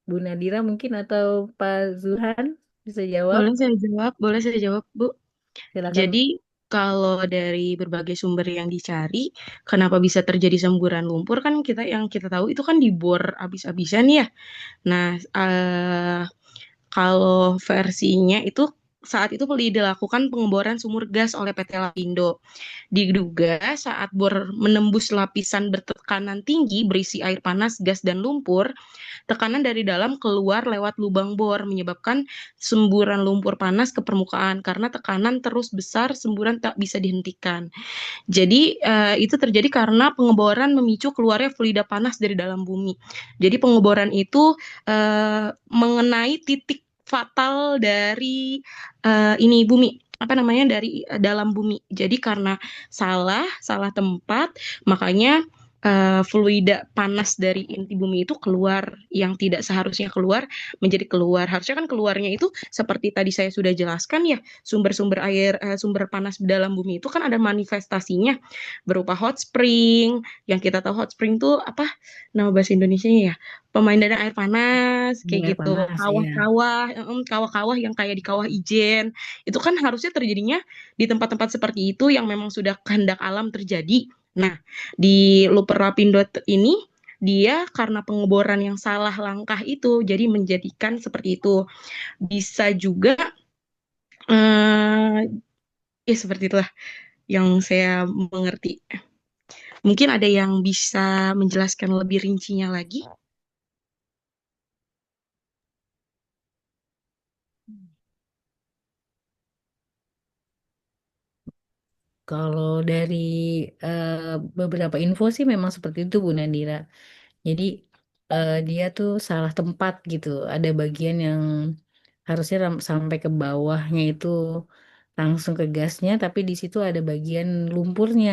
Speaker 2: Bu Nadira mungkin atau Pak Zuhan bisa jawab.
Speaker 5: Boleh saya jawab, Bu.
Speaker 2: Silakan.
Speaker 5: Jadi, kalau dari berbagai sumber yang dicari, kenapa bisa terjadi semburan lumpur kan kita tahu itu kan dibor habis-habisan ya. Nah, kalau versinya itu saat itu dilakukan pengeboran sumur gas oleh PT Lapindo. Diduga saat bor menembus lapisan bertekanan tinggi berisi air panas, gas, dan lumpur, tekanan dari dalam keluar lewat lubang bor, menyebabkan semburan lumpur panas ke permukaan. Karena tekanan terus besar, semburan tak bisa dihentikan. Jadi, itu terjadi karena pengeboran memicu keluarnya fluida panas dari dalam bumi. Jadi, pengeboran itu mengenai titik fatal dari ini bumi, apa namanya, dari dalam bumi. Jadi karena salah tempat, makanya fluida panas dari inti bumi itu keluar yang tidak seharusnya keluar menjadi keluar. Harusnya kan keluarnya itu seperti tadi saya sudah jelaskan ya, sumber-sumber air, sumber panas dalam bumi itu kan ada manifestasinya berupa hot spring. Yang kita tahu hot spring itu apa nama bahasa Indonesianya ya? Pemandangan air panas kayak
Speaker 2: Air
Speaker 5: gitu,
Speaker 2: panas ya.
Speaker 5: kawah-kawah yang kayak di kawah Ijen. Itu kan harusnya terjadinya di tempat-tempat seperti itu yang memang sudah kehendak alam terjadi. Nah, di Luper Lapindo ini dia karena pengeboran yang salah langkah itu jadi menjadikan seperti itu. Bisa juga eh ya seperti itulah yang saya mengerti. Mungkin ada yang bisa menjelaskan lebih rincinya lagi.
Speaker 2: Kalau dari eh, beberapa info sih memang seperti itu Bu Nadira. Jadi dia tuh salah tempat gitu. Ada bagian yang harusnya sampai ke bawahnya itu langsung ke gasnya, tapi di situ ada bagian lumpurnya.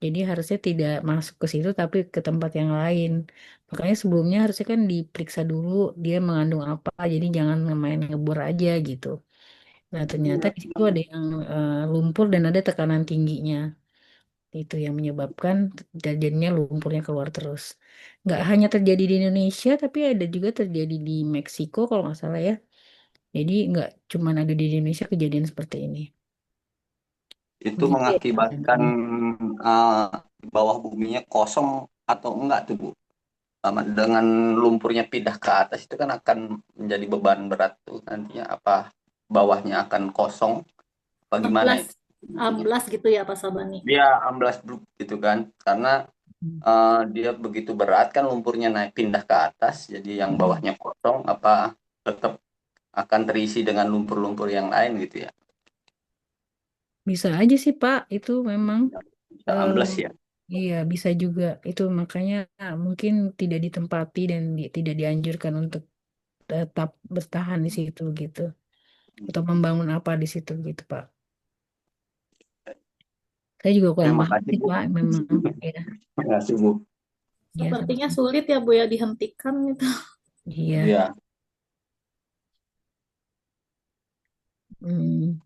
Speaker 2: Jadi harusnya tidak masuk ke situ, tapi ke tempat yang lain. Makanya sebelumnya harusnya kan diperiksa dulu dia mengandung apa. Jadi jangan main ngebor aja gitu. Nah ternyata di situ ada yang lumpur dan ada tekanan tingginya. Itu yang menyebabkan jadinya lumpurnya keluar terus. Nggak hanya terjadi di Indonesia, tapi ada juga terjadi di Meksiko kalau nggak salah ya. Jadi nggak cuma ada di Indonesia kejadian seperti ini.
Speaker 11: Itu
Speaker 2: Gitu ya.
Speaker 11: mengakibatkan uh, bawah buminya kosong atau enggak tuh, Bu? Dengan lumpurnya pindah ke atas itu kan akan menjadi beban berat tuh nantinya, apa bawahnya akan kosong apa gimana
Speaker 6: Amblas,
Speaker 11: itu?
Speaker 6: amblas gitu ya Pak Sabani.
Speaker 11: Dia amblas bluk gitu kan karena dia begitu berat kan lumpurnya naik pindah ke atas jadi yang bawahnya kosong apa tetap akan terisi dengan lumpur-lumpur yang lain gitu ya.
Speaker 2: Bisa aja sih Pak, itu memang
Speaker 11: Bisa
Speaker 2: eh,
Speaker 11: ambles ya.
Speaker 2: iya bisa juga. Itu makanya mungkin tidak ditempati dan tidak dianjurkan untuk tetap bertahan di situ gitu. Atau membangun apa di situ gitu Pak. Saya juga kurang
Speaker 11: Terima
Speaker 2: paham
Speaker 11: kasih,
Speaker 2: sih
Speaker 11: Bu.
Speaker 2: Pak, memang ya.
Speaker 11: Terima kasih, Bu.
Speaker 2: Ya,
Speaker 6: Sepertinya
Speaker 2: sama-sama.
Speaker 6: sulit ya Bu ya dihentikan itu.
Speaker 2: Iya.
Speaker 11: Iya.
Speaker 2: Hmm,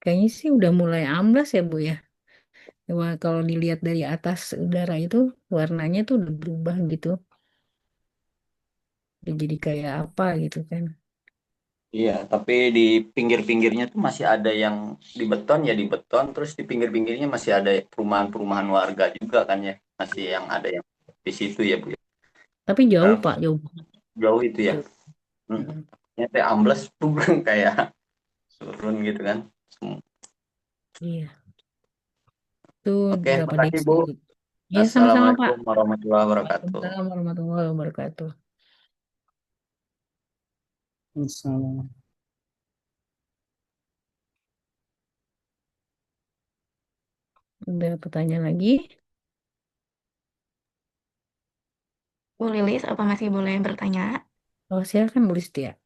Speaker 2: kayaknya sih udah mulai amblas ya Bu ya. Wah, kalau dilihat dari atas udara itu warnanya tuh udah berubah gitu. Udah jadi kayak apa gitu kan.
Speaker 11: Iya, tapi di pinggir-pinggirnya tuh masih ada yang di beton ya di beton, terus di pinggir-pinggirnya masih ada perumahan-perumahan warga juga kan ya, masih yang ada yang di situ ya Bu. Ya.
Speaker 2: Tapi jauh
Speaker 11: Nah,
Speaker 2: Pak, jauh banget.
Speaker 11: jauh itu ya.
Speaker 2: Jauh. Mm-mm.
Speaker 11: Nyata ambles tuh kayak turun gitu kan.
Speaker 2: Iya, itu
Speaker 11: Oke,
Speaker 2: berapa
Speaker 11: makasih
Speaker 2: desa
Speaker 11: Bu.
Speaker 2: gitu. Ya, sama-sama Pak.
Speaker 11: Assalamualaikum warahmatullahi wabarakatuh.
Speaker 2: Waalaikumsalam warahmatullahi wabarakatuh. Waalaikumsalam. Ada pertanyaan lagi?
Speaker 5: Bu Lilis, apa masih boleh bertanya?
Speaker 2: Oh, silakan Bu Listia.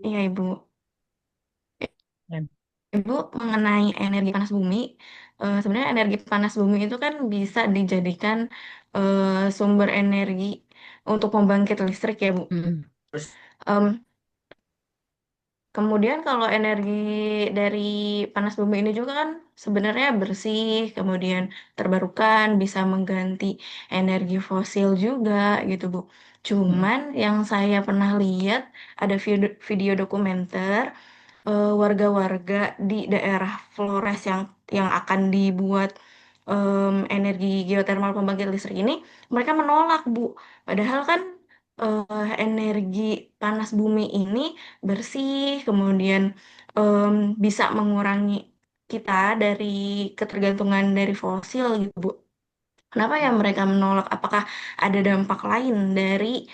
Speaker 5: Iya, Ibu.
Speaker 2: Kan.
Speaker 5: Ibu, mengenai energi panas bumi, sebenarnya energi panas bumi itu kan bisa dijadikan sumber energi untuk pembangkit listrik ya, Bu.
Speaker 2: Mm-mm.
Speaker 5: Em, Kemudian kalau energi dari panas bumi ini juga kan sebenarnya bersih, kemudian terbarukan, bisa mengganti energi fosil juga gitu, Bu.
Speaker 2: Mm-mm.
Speaker 5: Cuman yang saya pernah lihat ada video dokumenter warga-warga di daerah Flores yang akan dibuat energi geotermal pembangkit listrik ini, mereka menolak, Bu. Padahal kan energi panas bumi ini bersih, kemudian bisa mengurangi kita dari ketergantungan dari fosil gitu, Bu. Kenapa ya mereka menolak? Apakah ada dampak lain dari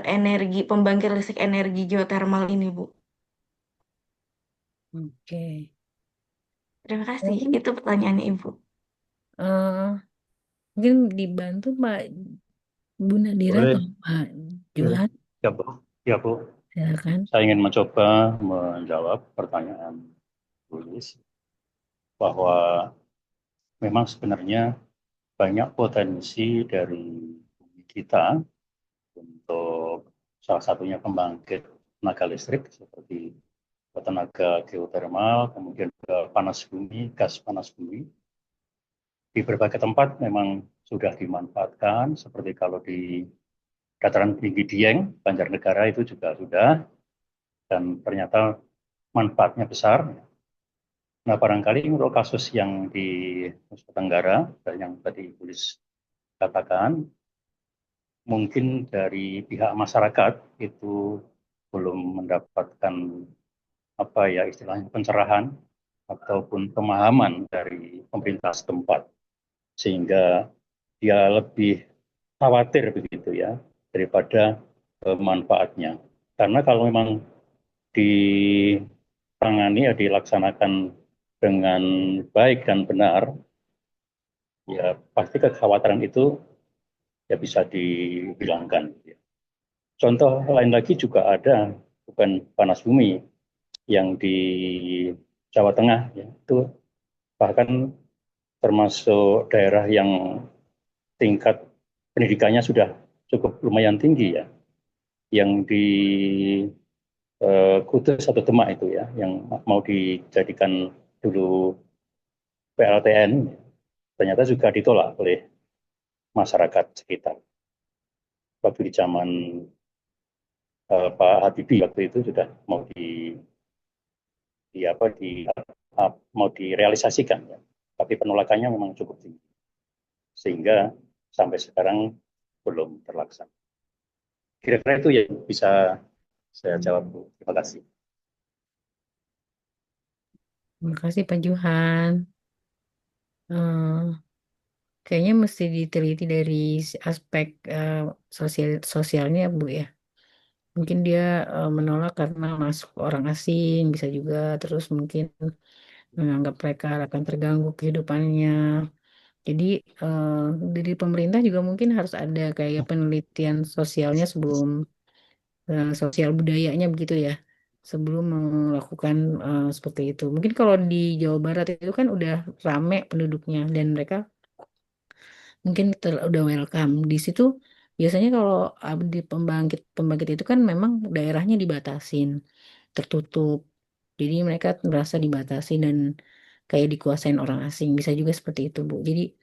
Speaker 5: energi pembangkit listrik energi geotermal ini, Bu?
Speaker 2: Oke.
Speaker 5: Terima kasih.
Speaker 2: Mungkin
Speaker 5: Itu pertanyaannya Ibu.
Speaker 2: mungkin dibantu Pak Bu Nadira
Speaker 8: Boleh,
Speaker 2: atau Pak
Speaker 8: boleh.
Speaker 2: Johan,
Speaker 8: Ya, Bu. Ya, Bu.
Speaker 2: silakan.
Speaker 8: Saya ingin mencoba menjawab pertanyaan tulis bahwa memang sebenarnya banyak potensi dari bumi kita untuk salah satunya pembangkit tenaga listrik seperti tenaga geotermal, kemudian juga panas bumi, gas panas bumi. Di berbagai tempat memang sudah dimanfaatkan, seperti kalau di dataran tinggi Dieng, Banjarnegara itu juga sudah, dan ternyata manfaatnya besar. Nah, barangkali untuk kasus yang di Nusa Tenggara, dan yang tadi tulis katakan, mungkin dari pihak masyarakat itu belum mendapatkan apa ya istilahnya pencerahan ataupun pemahaman dari pemerintah setempat, sehingga dia lebih khawatir begitu ya daripada manfaatnya. Karena kalau memang ditangani ya dilaksanakan dengan baik dan benar, ya pasti kekhawatiran itu ya bisa dihilangkan. Contoh lain lagi juga ada, bukan panas bumi yang di Jawa Tengah, ya, itu bahkan termasuk daerah yang tingkat pendidikannya sudah cukup lumayan tinggi ya, yang di Kudus atau Demak itu ya, yang mau dijadikan dulu PLTN, ternyata juga ditolak oleh masyarakat sekitar. Waktu di zaman Pak Habibie waktu itu sudah mau di apa mau direalisasikan ya. Tapi penolakannya memang cukup tinggi. Sehingga sampai sekarang belum terlaksana. Kira-kira itu yang bisa saya jawab, Bu. Terima kasih.
Speaker 2: Terima kasih Pak Johan. Eh, Kayaknya mesti diteliti dari aspek sosialnya Bu ya. Mungkin dia menolak karena masuk orang asing, bisa juga terus mungkin menganggap mereka akan terganggu kehidupannya. Jadi eh, dari pemerintah juga mungkin harus ada kayak penelitian sosialnya sebelum sosial budayanya begitu ya, sebelum melakukan seperti itu. Mungkin kalau di Jawa Barat itu kan udah rame penduduknya dan mereka mungkin udah welcome di situ. Biasanya kalau di pembangkit pembangkit itu kan memang daerahnya dibatasin, tertutup. Jadi mereka merasa dibatasi dan kayak dikuasain orang asing. Bisa juga seperti itu, Bu. Jadi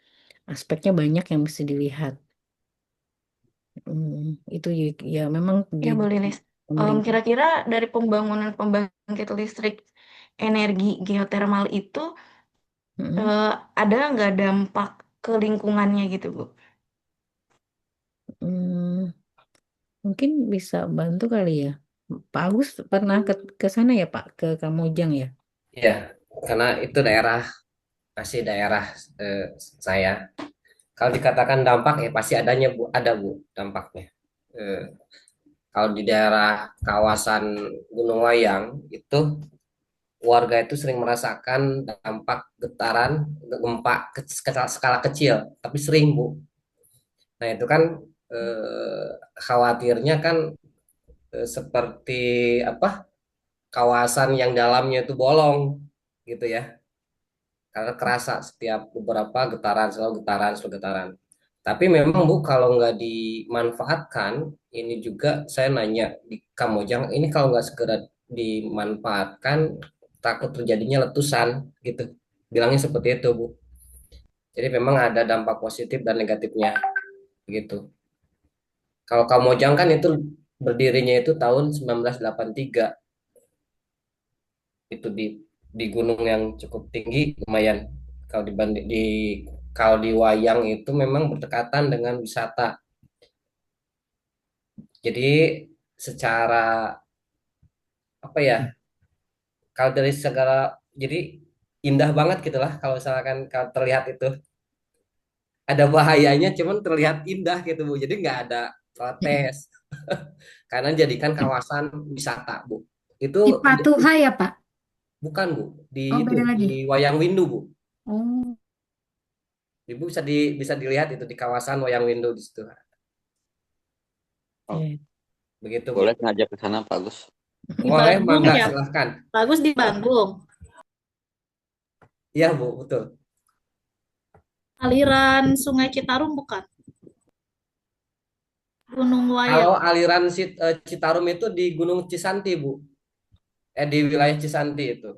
Speaker 2: aspeknya banyak yang mesti dilihat. Itu ya, ya memang di
Speaker 5: Ya, Bu Lilis.
Speaker 2: pemerintah.
Speaker 5: Kira-kira dari pembangunan pembangkit listrik energi geotermal itu
Speaker 2: Mm-mm.
Speaker 5: eh, ada nggak dampak ke lingkungannya gitu, Bu?
Speaker 2: Hmm, mungkin bisa bantu kali ya. Pak Agus pernah ke sana ya, Pak, ke Kamojang ya?
Speaker 7: Ya, karena itu daerah masih daerah eh, saya. Kalau dikatakan dampak ya pasti adanya Bu, ada Bu dampaknya. Eh, Kalau di daerah kawasan Gunung Wayang itu warga itu sering merasakan dampak getaran gempa skala kecil, tapi sering Bu. Nah itu kan eh, khawatirnya kan seperti apa kawasan yang dalamnya itu bolong gitu ya, karena kerasa setiap beberapa getaran, selalu getaran, selalu getaran. Tapi memang Bu, kalau nggak dimanfaatkan, ini juga saya nanya di Kamojang, ini kalau nggak segera dimanfaatkan, takut terjadinya letusan gitu. Bilangnya seperti itu Bu. Jadi memang ada dampak positif dan negatifnya gitu. Kalau Kamojang kan itu berdirinya itu tahun 1983, itu di gunung yang cukup tinggi lumayan. Kalau dibanding kalau di Wayang itu memang berdekatan dengan wisata. Jadi secara apa ya? Kalau dari segala jadi indah banget gitulah kalau misalkan kalau terlihat itu ada bahayanya cuman terlihat indah gitu Bu. Jadi nggak ada protes karena jadikan kawasan wisata Bu. Itu
Speaker 12: Di Patuha ya, Pak?
Speaker 7: bukan Bu,
Speaker 12: Oh,
Speaker 7: itu
Speaker 12: beda
Speaker 7: di
Speaker 12: lagi.
Speaker 7: Wayang Windu Bu.
Speaker 12: Oh,
Speaker 7: Ibu bisa dilihat itu di kawasan Wayang Windu di situ.
Speaker 11: Oh,
Speaker 7: Begitu Bu.
Speaker 11: boleh ngajak ke sana Pak Gus.
Speaker 6: Di
Speaker 7: Boleh,
Speaker 6: Bandung
Speaker 7: mangga
Speaker 6: ya,
Speaker 7: silahkan.
Speaker 6: bagus di Bandung.
Speaker 7: Iya Bu, betul.
Speaker 6: Aliran Sungai Citarum bukan? Gunung
Speaker 7: Kalau
Speaker 6: Wayang.
Speaker 7: aliran Citarum itu di Gunung Cisanti Bu, di wilayah Cisanti itu.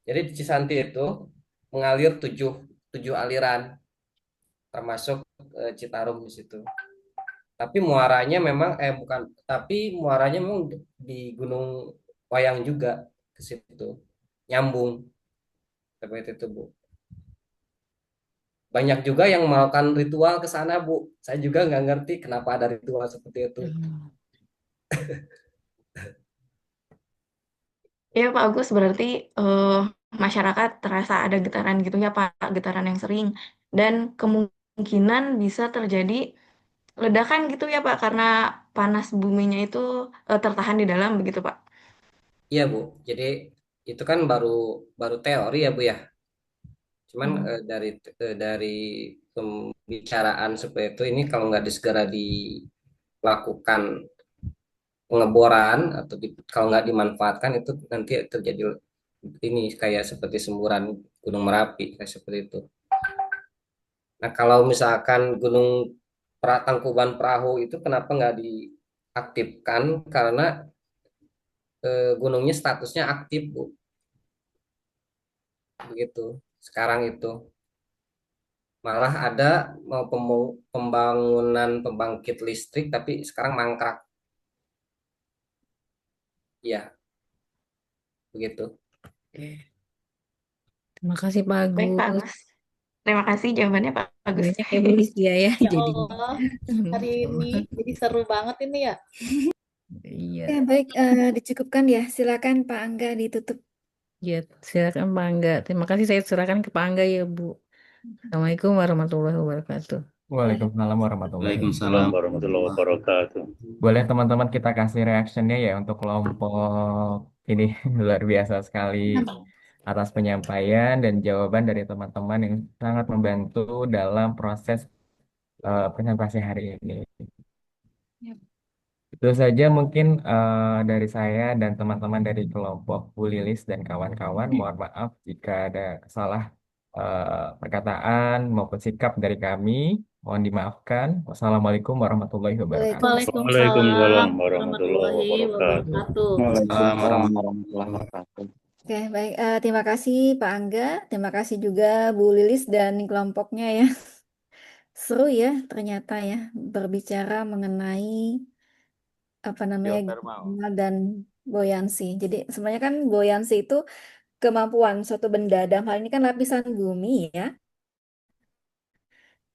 Speaker 7: Jadi di Cisanti itu mengalir tujuh aliran, termasuk Citarum di situ. Tapi muaranya memang bukan, tapi muaranya memang di Gunung Wayang juga ke situ, nyambung seperti itu Bu. Banyak juga yang melakukan ritual ke sana Bu. Saya juga nggak ngerti kenapa ada ritual seperti itu.
Speaker 5: Ya Pak Agus, berarti masyarakat terasa ada getaran gitu ya Pak, getaran yang sering. Dan kemungkinan bisa terjadi ledakan gitu ya Pak, karena panas buminya itu tertahan di dalam begitu Pak.
Speaker 7: Iya Bu. Jadi itu kan baru baru teori ya Bu ya. Cuman dari pembicaraan seperti itu ini kalau nggak segera dilakukan pengeboran atau kalau nggak dimanfaatkan itu nanti terjadi ini kayak seperti semburan Gunung Merapi kayak seperti itu. Nah kalau misalkan Gunung Tangkuban Perahu itu kenapa nggak diaktifkan? Karena gunungnya statusnya aktif Bu, begitu. Sekarang itu malah ada mau pembangunan pembangkit listrik tapi sekarang mangkrak. Ya, begitu.
Speaker 2: Terima kasih Pak
Speaker 5: Baik Pak
Speaker 2: Agus.
Speaker 5: Agus. Terima kasih jawabannya Pak Agus.
Speaker 2: Banyak ya Bu Listia ya.
Speaker 6: Ya
Speaker 2: Jadi
Speaker 6: Allah, hari ini jadi seru banget ini ya.
Speaker 2: iya.
Speaker 1: Ya, baik, dicukupkan ya. Silakan Pak Angga ditutup.
Speaker 2: Ya, silakan Pak Angga. Terima kasih, saya serahkan ke Pak Angga ya Bu. Assalamualaikum warahmatullahi wabarakatuh.
Speaker 3: Waalaikumsalam warahmatullahi
Speaker 8: Waalaikumsalam warahmatullahi wabarakatuh.
Speaker 3: Boleh teman-teman kita kasih reactionnya ya untuk kelompok ini luar biasa sekali atas penyampaian dan jawaban dari teman-teman yang sangat membantu dalam proses presentasi hari ini.
Speaker 1: Yap.
Speaker 3: Itu saja mungkin dari saya dan teman-teman dari kelompok Bu Lilis dan kawan-kawan. Mohon maaf jika ada salah perkataan maupun sikap dari kami. Mohon dimaafkan. Wassalamualaikum warahmatullahi wabarakatuh.
Speaker 8: Waalaikumsalam warahmatullahi wabarakatuh.
Speaker 11: Waalaikumsalam warahmatullahi wabarakatuh.
Speaker 1: Oke, baik. Terima kasih Pak Angga. Terima kasih juga Bu Lilis dan kelompoknya ya. Seru ya ternyata ya berbicara mengenai apa namanya geothermal dan buoyancy. Jadi sebenarnya kan buoyancy itu kemampuan suatu benda dalam hal ini kan lapisan bumi ya.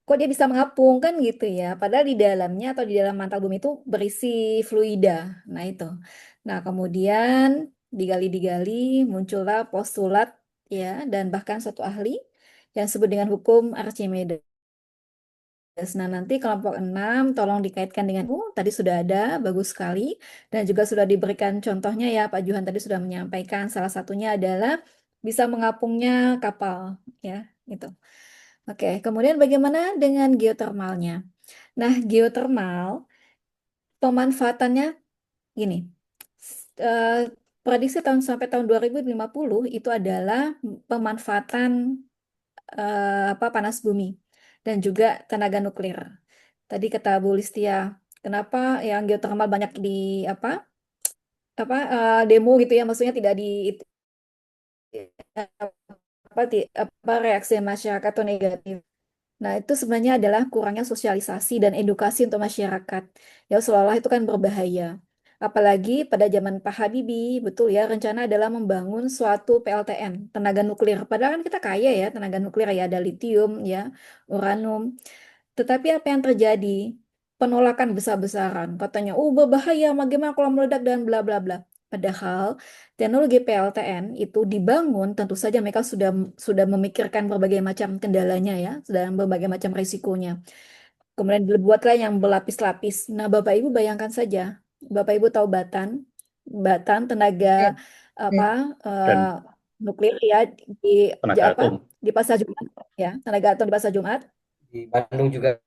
Speaker 1: Kok dia bisa mengapung kan gitu ya. Padahal di dalamnya atau di dalam mantel bumi itu berisi fluida. Nah itu. Nah kemudian digali-digali muncullah postulat ya dan bahkan suatu ahli yang disebut dengan hukum Archimedes. Nah, nanti kelompok 6 tolong dikaitkan dengan tadi sudah ada, bagus sekali. Dan juga sudah diberikan contohnya ya, Pak Juhan tadi sudah menyampaikan salah satunya adalah bisa mengapungnya kapal ya, gitu. Oke, kemudian bagaimana dengan geotermalnya? Nah, geotermal pemanfaatannya gini. eh, Prediksi sampai tahun 2050 itu adalah pemanfaatan panas bumi dan juga tenaga nuklir. Tadi kata Bu Listia, kenapa yang geotermal banyak di apa demo gitu ya, maksudnya tidak di reaksi masyarakat atau negatif. Nah, itu sebenarnya adalah kurangnya sosialisasi dan edukasi untuk masyarakat. Ya, seolah-olah itu kan berbahaya. Apalagi pada zaman Pak Habibie, betul ya, rencana adalah membangun suatu PLTN, tenaga nuklir. Padahal kan kita kaya ya, tenaga nuklir ya, ada litium, ya, uranum. Tetapi apa yang terjadi? Penolakan besar-besaran. Katanya, berbahaya, bagaimana kalau meledak dan bla bla bla. Padahal teknologi PLTN itu dibangun, tentu saja mereka sudah memikirkan berbagai macam kendalanya ya, dan berbagai macam risikonya. Kemudian dibuatlah yang berlapis-lapis. Nah, Bapak Ibu bayangkan saja, Bapak Ibu tahu Batan, Batan tenaga
Speaker 8: Ya,
Speaker 1: apa
Speaker 8: dan
Speaker 1: eh, nuklir ya di
Speaker 8: tenaga
Speaker 1: apa
Speaker 8: atom.
Speaker 1: di Pasar Jumat ya, tenaga atom di Pasar Jumat.
Speaker 7: Di Bandung juga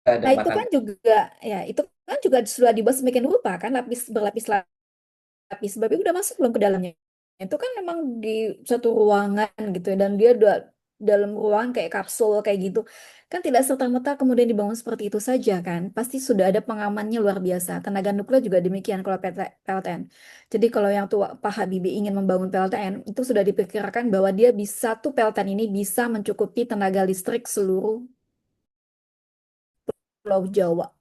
Speaker 7: ada
Speaker 1: Nah, itu
Speaker 7: Batan.
Speaker 1: kan juga ya, itu kan juga sudah dibuat semakin rupa kan, berlapis-lapis. Bapak Ibu udah masuk belum ke dalamnya? Itu kan memang di satu ruangan gitu ya, dan dia udah dalam ruangan kayak kapsul kayak gitu. Kan tidak serta-merta kemudian dibangun seperti itu saja kan. Pasti sudah ada pengamannya luar biasa. Tenaga nuklir juga demikian kalau PLTN. Jadi kalau yang tua Pak Habibie ingin membangun PLTN, itu sudah dipikirkan bahwa dia bisa tuh PLTN ini bisa mencukupi tenaga listrik seluruh Pulau Jawa.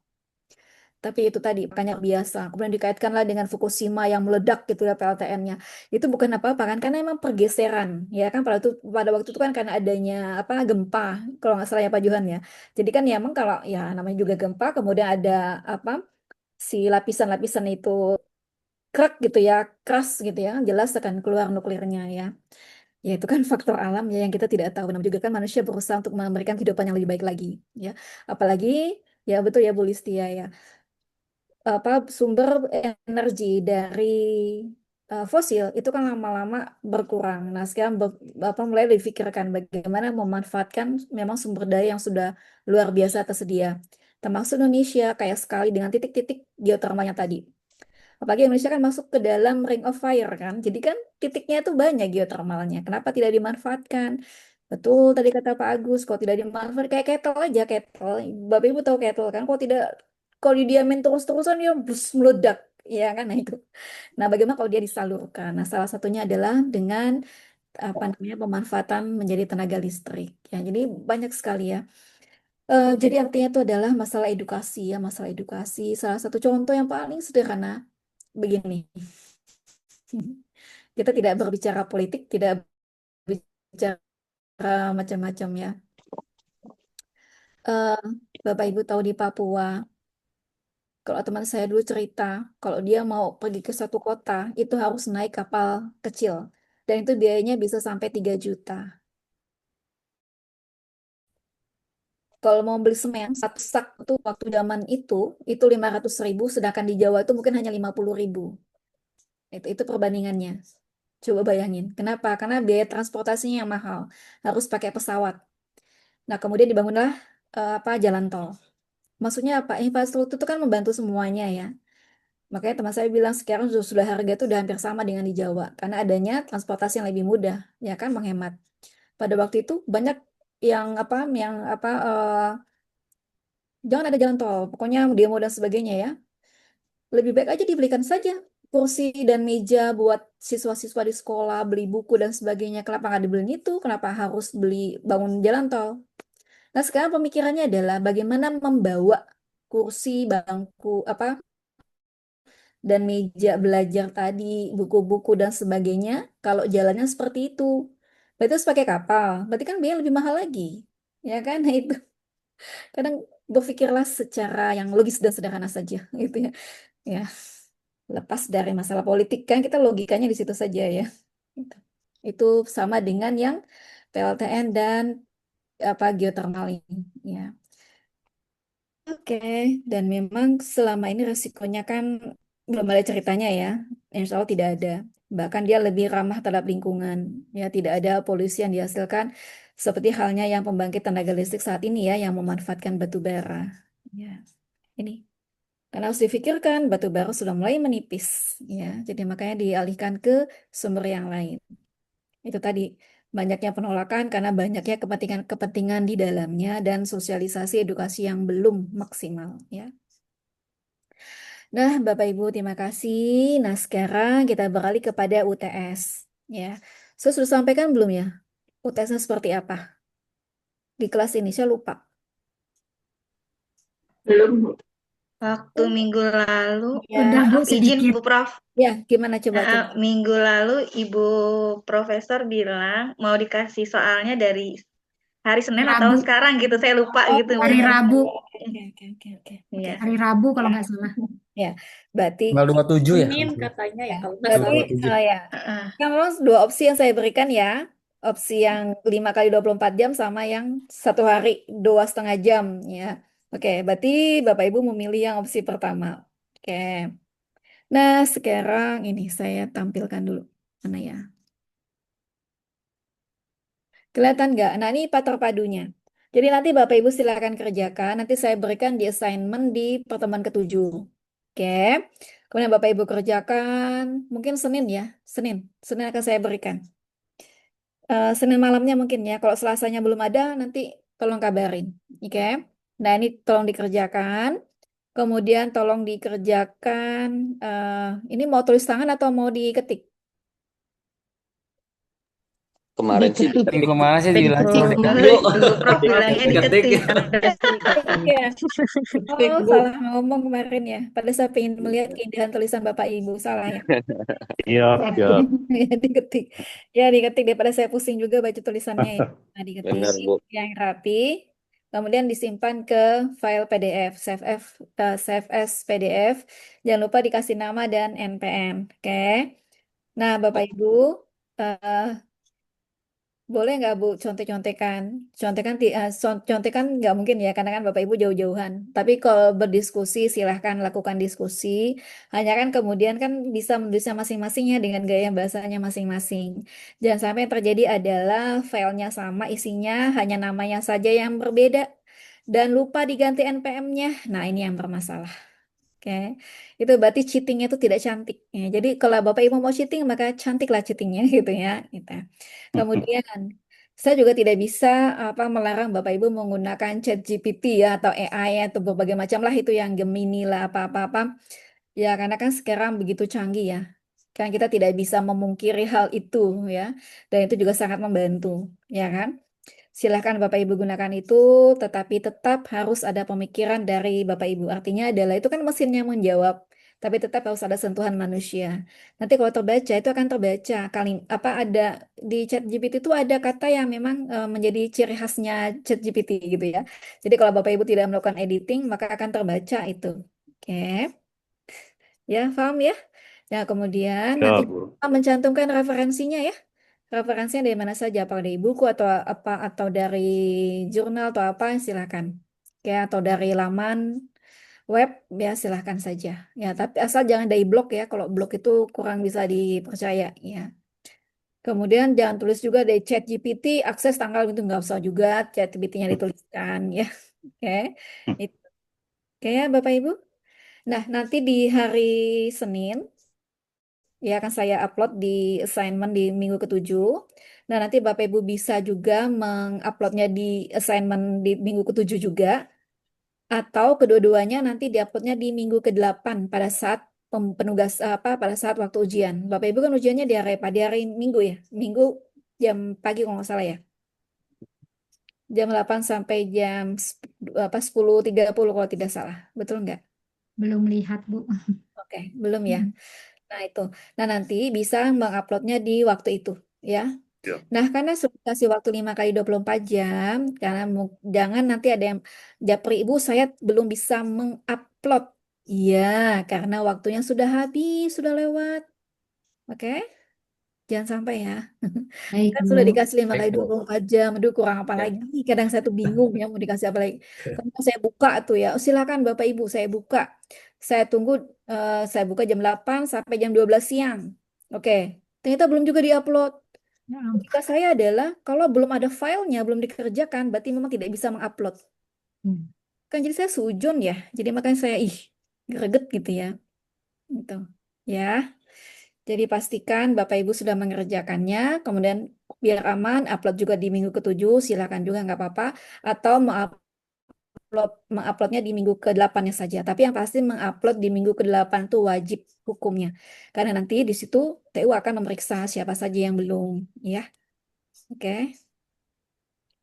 Speaker 1: Tapi itu tadi makanya biasa. Kemudian dikaitkanlah dengan Fukushima yang meledak gitu ya PLTN-nya. Itu bukan apa-apa kan karena emang pergeseran ya kan pada waktu itu kan karena adanya gempa kalau nggak salah ya Pak Johan ya. Jadi kan ya emang kalau ya namanya juga gempa kemudian ada apa si lapisan-lapisan itu crack gitu ya, keras gitu ya, jelas akan keluar nuklirnya ya. Ya itu kan faktor alam ya yang kita tidak tahu. Namun juga kan manusia berusaha untuk memberikan kehidupan yang lebih baik lagi ya. Apalagi ya betul ya Bu Listia ya sumber energi dari fosil itu kan lama-lama berkurang. Nah, sekarang mulai difikirkan bagaimana memanfaatkan memang sumber daya yang sudah luar biasa tersedia. Termasuk Indonesia kaya sekali dengan titik-titik geotermalnya tadi. Apalagi Indonesia kan masuk ke dalam Ring of Fire kan. Jadi kan titiknya itu banyak geotermalnya. Kenapa tidak dimanfaatkan? Betul tadi kata Pak Agus, kalau tidak dimanfaatkan kayak kettle aja, kettle. Bapak Ibu tahu kettle kan? Kalau didiamin terus-terusan dia meledak, ya kan? Nah itu. Nah, bagaimana kalau dia disalurkan? Nah, salah satunya adalah dengan apa namanya pemanfaatan menjadi tenaga listrik. Ya, jadi banyak sekali ya. Jadi artinya itu adalah masalah edukasi ya, masalah edukasi. Salah satu contoh yang paling sederhana begini. Kita tidak berbicara politik, tidak berbicara macam-macam ya. Eh, Bapak Ibu tahu di Papua, kalau teman saya dulu cerita, kalau dia mau pergi ke satu kota, itu harus naik kapal kecil. Dan itu biayanya bisa sampai 3 juta. Kalau mau beli semen, satu sak itu waktu zaman itu 500.000, sedangkan di Jawa itu mungkin hanya 50.000. Itu perbandingannya. Coba bayangin. Kenapa? Karena biaya transportasinya yang mahal. Harus pakai pesawat. Nah, kemudian dibangunlah jalan tol. Maksudnya apa? Infrastruktur itu kan membantu semuanya ya. Makanya teman saya bilang sekarang sudah harga itu udah hampir sama dengan di Jawa karena adanya transportasi yang lebih mudah, ya kan menghemat. Pada waktu itu banyak jangan ada jalan tol, pokoknya demo dan sebagainya ya. Lebih baik aja dibelikan saja kursi dan meja buat siswa-siswa di sekolah, beli buku dan sebagainya. Kenapa nggak dibeliin itu? Kenapa harus bangun jalan tol? Nah, sekarang pemikirannya adalah bagaimana membawa kursi, bangku, dan meja belajar tadi, buku-buku dan sebagainya, kalau jalannya seperti itu. Berarti harus pakai kapal. Berarti kan biaya lebih mahal lagi. Ya kan? Nah, itu kadang berpikirlah secara yang logis dan sederhana saja gitu ya. Ya, lepas dari masalah politik kan kita logikanya di situ saja ya. Gitu. Itu sama dengan yang PLTN dan geotermal ini ya. Oke, dan memang selama ini resikonya kan belum ada ceritanya ya. Insya Allah tidak ada. Bahkan dia lebih ramah terhadap lingkungan. Ya, tidak ada polusi yang dihasilkan seperti halnya yang pembangkit tenaga listrik saat ini ya, yang memanfaatkan batu bara. Ya, ini. Karena harus difikirkan batu bara sudah mulai menipis. Ya, jadi makanya dialihkan ke sumber yang lain. Itu tadi banyaknya penolakan karena banyaknya kepentingan-kepentingan di dalamnya dan sosialisasi edukasi yang belum maksimal ya. Nah, Bapak Ibu terima kasih. Nah, sekarang kita beralih kepada UTS ya. Saya sudah sampaikan belum ya? UTS-nya seperti apa? Di kelas ini saya lupa.
Speaker 10: Belum, Bu.
Speaker 5: Waktu minggu lalu,
Speaker 10: Ya,
Speaker 12: Udah Bu
Speaker 5: izin
Speaker 12: sedikit.
Speaker 5: Bu Prof.
Speaker 1: Ya, gimana coba?
Speaker 5: Minggu lalu Ibu Profesor bilang mau dikasih soalnya dari hari Senin atau
Speaker 12: Rabu.
Speaker 5: sekarang gitu, saya lupa gitu. Bu.
Speaker 12: Hari Rabu.
Speaker 1: Oke.
Speaker 5: Iya.
Speaker 12: Hari Rabu kalau nggak salah.
Speaker 1: Ya, berarti
Speaker 3: Tanggal 27 ya?
Speaker 6: Senin katanya ya kalau nggak
Speaker 1: berarti
Speaker 6: salah.
Speaker 1: ya. Kan memang dua opsi yang saya berikan ya. Opsi yang 5 kali 24 jam sama yang 1 hari 2,5 jam ya. Oke, berarti Bapak Ibu memilih yang opsi pertama. Oke. Nah, sekarang ini saya tampilkan dulu. Mana ya? Kelihatan nggak? Nah, ini terpadunya. Jadi nanti Bapak Ibu silakan kerjakan. Nanti saya berikan di assignment di pertemuan ke-7. Oke. Kemudian Bapak Ibu kerjakan. Mungkin Senin ya. Senin akan saya berikan. Senin malamnya mungkin ya. Kalau Selasanya belum ada, nanti tolong kabarin. Oke. Nah, ini tolong dikerjakan. Kemudian tolong dikerjakan. Ini mau tulis tangan atau mau diketik?
Speaker 11: Kemarin sih
Speaker 3: Minggu kemarin sih dibilang
Speaker 5: Ibu Prof bilangnya diketik.
Speaker 1: Ya. Oh, salah ngomong kemarin ya. Pada saat ingin melihat keindahan tulisan Bapak Ibu, salah ya.
Speaker 8: Iya, iya.
Speaker 1: Ya, diketik. Ya, diketik daripada saya pusing juga baca tulisannya ya. Nah, diketik
Speaker 11: Benar, Bu.
Speaker 1: yang rapi. Kemudian disimpan ke file PDF, save as PDF. Jangan lupa dikasih nama dan NPM. Oke. Nah, Bapak Ibu, eh, boleh nggak Bu contek-contekan? Contekan nggak mungkin ya, karena kan Bapak Ibu jauh-jauhan. Tapi kalau berdiskusi, silahkan lakukan diskusi. Hanya kan kemudian kan bisa menulisnya masing-masingnya dengan gaya bahasanya masing-masing. Jangan sampai yang terjadi adalah filenya sama isinya, hanya namanya saja yang berbeda. Dan lupa diganti NPM-nya. Nah, ini yang bermasalah. Oke, itu berarti cheatingnya itu tidak cantik. Ya, jadi kalau Bapak Ibu mau cheating, maka cantiklah cheatingnya gitu ya. Gitu. Kemudian, saya juga tidak bisa melarang Bapak Ibu menggunakan ChatGPT ya atau AI atau berbagai macam lah itu yang Gemini lah apa-apa. Ya, karena kan sekarang begitu canggih ya. Kan kita tidak bisa memungkiri hal itu ya. Dan itu juga sangat membantu, ya kan? Silahkan Bapak Ibu gunakan itu, tetapi tetap harus ada pemikiran dari Bapak Ibu. Artinya adalah itu kan mesinnya menjawab, tapi tetap harus ada sentuhan manusia. Nanti kalau terbaca itu akan terbaca ada di ChatGPT itu ada kata yang memang menjadi ciri khasnya ChatGPT gitu ya. Jadi kalau Bapak Ibu tidak melakukan editing, maka akan terbaca itu. Oke. Ya, paham ya? Nah, kemudian
Speaker 8: Ya,
Speaker 1: nanti
Speaker 8: Bu.
Speaker 1: kita mencantumkan referensinya ya. Referensinya dari mana saja, apakah dari buku atau apa atau dari jurnal atau apa, silakan. Oke, atau dari laman web ya silahkan saja. Ya, tapi asal jangan dari blog ya. Kalau blog itu kurang bisa dipercaya ya. Kemudian jangan tulis juga dari ChatGPT akses tanggal itu nggak usah juga ChatGPT-nya dituliskan ya. Oke. Itu. Oke ya Bapak Ibu. Nah, nanti di hari Senin ya akan saya upload di assignment di minggu ke-7. Nah, nanti Bapak Ibu bisa juga menguploadnya di assignment di minggu ke-7 juga. Atau kedua-duanya nanti diuploadnya di minggu ke-8 pada saat pada saat waktu ujian. Bapak Ibu kan ujiannya di hari apa? Di hari Minggu ya? Minggu jam pagi kalau nggak salah ya. Jam 8 sampai jam 10.30 kalau tidak salah. Betul nggak?
Speaker 12: Belum lihat, Bu.
Speaker 1: Oke, belum ya. Nah, itu. Nah, nanti bisa menguploadnya di waktu itu, ya.
Speaker 8: Ya.
Speaker 1: Nah, karena sudah kasih waktu 5 kali 24 jam, karena jangan nanti ada yang japri, Ibu, saya belum bisa mengupload. Iya, karena waktunya sudah habis, sudah lewat. Oke? Jangan sampai ya.
Speaker 12: Baik,
Speaker 1: Kan
Speaker 12: Bu.
Speaker 1: sudah dikasih 5
Speaker 7: Baik,
Speaker 1: kali
Speaker 7: Bu.
Speaker 1: 24 jam. Aduh, kurang apa
Speaker 7: Ya.
Speaker 1: lagi? Kadang saya tuh bingung ya mau dikasih apa lagi. Kalau saya buka tuh ya, "Oh, silakan Bapak Ibu, saya buka. Saya tunggu, saya buka jam 8 sampai jam 12 siang. Oke, ternyata belum juga diupload.
Speaker 12: Ya ampun.
Speaker 1: Logika saya adalah kalau belum ada filenya, belum dikerjakan, berarti memang tidak bisa mengupload.
Speaker 12: Hmm.
Speaker 1: Kan jadi saya sujon ya. Jadi makanya saya greget gitu ya. Gitu. Ya. Jadi pastikan Bapak Ibu sudah mengerjakannya, kemudian biar aman, upload juga di minggu ke-7, silakan juga nggak apa-apa. Atau menguploadnya di minggu ke-8-nya saja. Tapi yang pasti mengupload di minggu ke-8 itu wajib hukumnya. Karena nanti di situ TU akan memeriksa siapa saja yang belum. Ya, oke.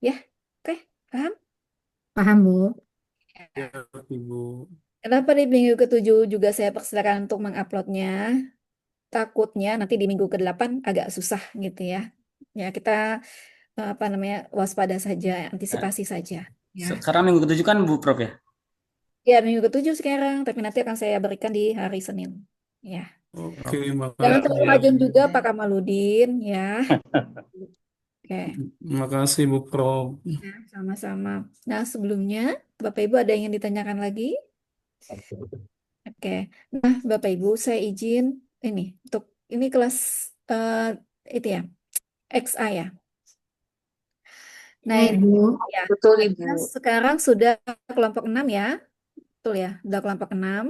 Speaker 1: Ya, oke. Paham?
Speaker 12: Paham, Bu?
Speaker 13: Ya, Ibu.
Speaker 1: Kenapa di minggu ke-7 juga saya persilakan untuk menguploadnya? Takutnya nanti di minggu ke-8 agak susah gitu ya. Ya, kita apa namanya waspada saja, antisipasi saja. Ya,
Speaker 14: Sekarang minggu ke-7 kan Bu Prof ya?
Speaker 1: ya minggu ke-7 sekarang, tapi nanti akan saya berikan di hari Senin. Ya,
Speaker 13: Oke,
Speaker 1: jangan
Speaker 13: makasih
Speaker 1: terlalu
Speaker 13: ya.
Speaker 1: rajin juga Pak Kamaludin ya. Oke,
Speaker 13: Makasih Bu Prof.
Speaker 1: ya, sama-sama. Nah, sebelumnya Bapak Ibu ada yang ingin ditanyakan lagi? Oke, nah Bapak Ibu saya izin ini untuk ini kelas itu ya, XA ya. Nah,
Speaker 12: Ya,
Speaker 1: ini
Speaker 12: Bu.
Speaker 1: ya.
Speaker 10: Betul,
Speaker 1: Nah,
Speaker 10: Ibu.
Speaker 1: kita sekarang sudah kelompok 6 ya. Betul ya, sudah kelompok 6.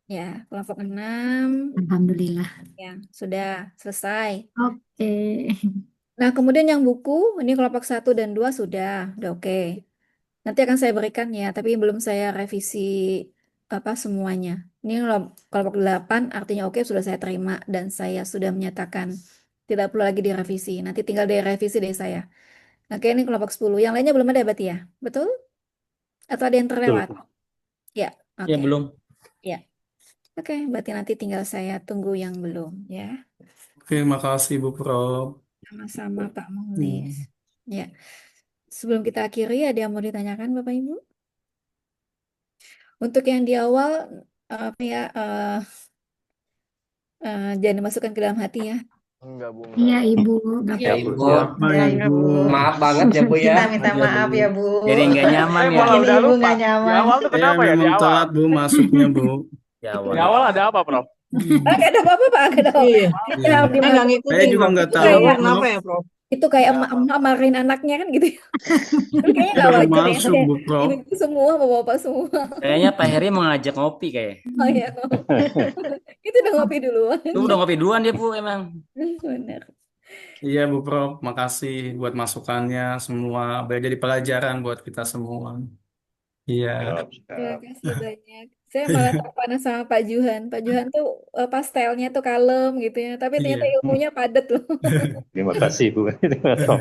Speaker 1: Ya, kelompok 6
Speaker 12: Alhamdulillah.
Speaker 1: ya, sudah selesai.
Speaker 12: Oke.
Speaker 1: Nah, kemudian yang buku, ini kelompok 1 dan 2 sudah oke. Nanti akan saya berikan ya, tapi belum saya revisi apa semuanya. Ini kelompok 8 artinya oke sudah saya terima dan saya sudah menyatakan tidak perlu lagi direvisi. Nanti tinggal direvisi dari saya. Oke, ini kelompok 10. Yang lainnya belum ada berarti ya? Betul? Atau ada yang
Speaker 8: Betul,
Speaker 1: terlewat?
Speaker 8: Bu.
Speaker 1: Ya,
Speaker 14: Ya
Speaker 1: oke.
Speaker 14: belum.
Speaker 1: Ya. Oke, berarti nanti tinggal saya tunggu yang belum ya.
Speaker 13: Oke, makasih Bu Prof.
Speaker 1: Sama-sama Pak
Speaker 13: Hmm.
Speaker 1: Mulis. Ya. Sebelum kita akhiri, ada yang mau ditanyakan Bapak Ibu? Untuk yang di awal, apa ya, jangan dimasukkan ke dalam hati ya.
Speaker 15: Enggak, Bu,
Speaker 12: Iya,
Speaker 15: enggak.
Speaker 12: Ibu.
Speaker 7: Ya,
Speaker 12: Bapak
Speaker 7: Bu.
Speaker 13: Siapa
Speaker 10: Ya,
Speaker 13: Ibu?
Speaker 10: Ibu.
Speaker 7: Maaf banget ya, Bu ya.
Speaker 10: Kita minta
Speaker 13: Aja
Speaker 10: maaf
Speaker 13: Bu.
Speaker 10: ya, Bu.
Speaker 14: Jadi nggak nyaman ya.
Speaker 15: Malah
Speaker 10: Bikin
Speaker 15: udah
Speaker 10: Ibu
Speaker 15: lupa.
Speaker 10: nggak
Speaker 15: Di
Speaker 10: nyaman.
Speaker 15: awal tuh
Speaker 13: Saya
Speaker 15: kenapa ya? Di
Speaker 13: memang
Speaker 15: awal.
Speaker 13: telat Bu masuknya Bu.
Speaker 14: Ya
Speaker 15: Di
Speaker 14: awal.
Speaker 15: awal ada apa, Prof?
Speaker 1: Gak ada apa-apa Pak, gak ada apa-apa.
Speaker 10: Iya.
Speaker 1: Kita
Speaker 13: Iya.
Speaker 1: harus
Speaker 10: Saya nggak
Speaker 1: dimasukin.
Speaker 10: ngikutin,
Speaker 13: Saya juga
Speaker 10: Prof.
Speaker 13: nggak
Speaker 1: Itu
Speaker 13: tahu
Speaker 10: Di awal
Speaker 1: kayak
Speaker 10: kenapa
Speaker 13: Prof.
Speaker 10: ya, Prof?
Speaker 1: itu kayak
Speaker 15: Ada apa?
Speaker 1: emak-emak marahin anaknya kan gitu. Tapi kayaknya
Speaker 13: Saya
Speaker 1: nggak
Speaker 13: baru
Speaker 1: wajar ya.
Speaker 13: masuk
Speaker 1: Ada
Speaker 13: Bu Prof.
Speaker 1: ibu-ibu semua, bapak-bapak semua.
Speaker 14: Kayaknya Pak Heri mau ngajak ngopi kayak.
Speaker 1: Oh iya, itu udah ngopi duluan.
Speaker 14: Lu udah ngopi duluan dia Bu emang.
Speaker 1: Benar.
Speaker 13: Iya Bu Prof, makasih buat masukannya semua. Biar jadi pelajaran buat kita semua. Iya.
Speaker 15: Siap,
Speaker 1: Terima
Speaker 15: siap.
Speaker 1: kasih banyak. Saya malah terpana sama Pak Juhan. Pak Juhan tuh pastelnya tuh kalem gitu ya. Tapi ternyata
Speaker 13: Iya.
Speaker 1: ilmunya padat loh.
Speaker 8: Terima kasih, Bu. Prof.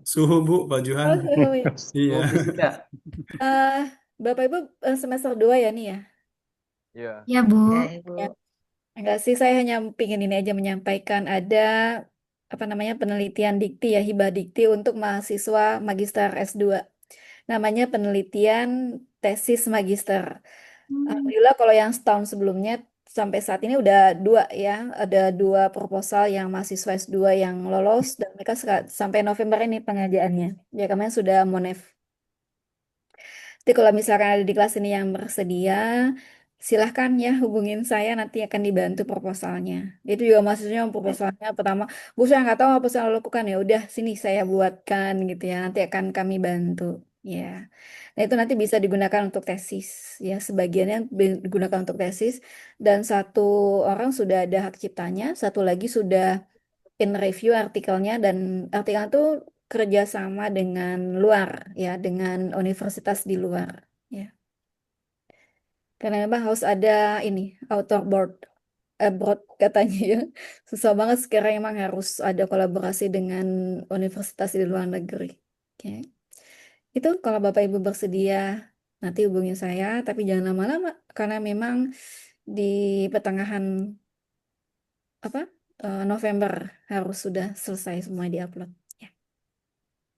Speaker 13: Suhu Bu, Pak Juhan.
Speaker 1: Oh, iya.
Speaker 13: Iya.
Speaker 14: Ngopi juga.
Speaker 1: Bapak Ibu semester 2 ya nih ya?
Speaker 15: Iya.
Speaker 12: Ya, Bu.
Speaker 10: Ya, Ibu.
Speaker 1: Ya. Enggak sih, saya hanya pingin ini aja menyampaikan ada apa namanya penelitian dikti ya, hibah dikti untuk mahasiswa magister S2. Namanya penelitian tesis magister. Alhamdulillah kalau yang setahun sebelumnya sampai saat ini udah 2 ya, ada 2 proposal yang mahasiswa S2 yang lolos dan mereka sampai November ini pengerjaannya. Ya kemarin sudah monef. Jadi kalau misalkan ada di kelas ini yang bersedia, silahkan ya hubungin saya, nanti akan dibantu proposalnya. Itu juga mahasiswanya proposalnya pertama, Bu saya nggak tahu apa saya lakukan, ya udah sini saya buatkan gitu ya, nanti akan kami bantu ya. Nah itu nanti bisa digunakan untuk tesis ya, sebagiannya digunakan untuk tesis dan 1 orang sudah ada hak ciptanya, 1 lagi sudah in review artikelnya dan artikel itu kerjasama dengan luar ya, dengan universitas di luar ya. Karena memang harus ada ini author board abroad katanya ya. Susah banget sekarang, emang harus ada kolaborasi dengan universitas di luar negeri. Oke. Itu kalau Bapak Ibu bersedia nanti hubungi saya, tapi jangan lama-lama karena memang di pertengahan apa November harus sudah selesai semua diupload. Ya.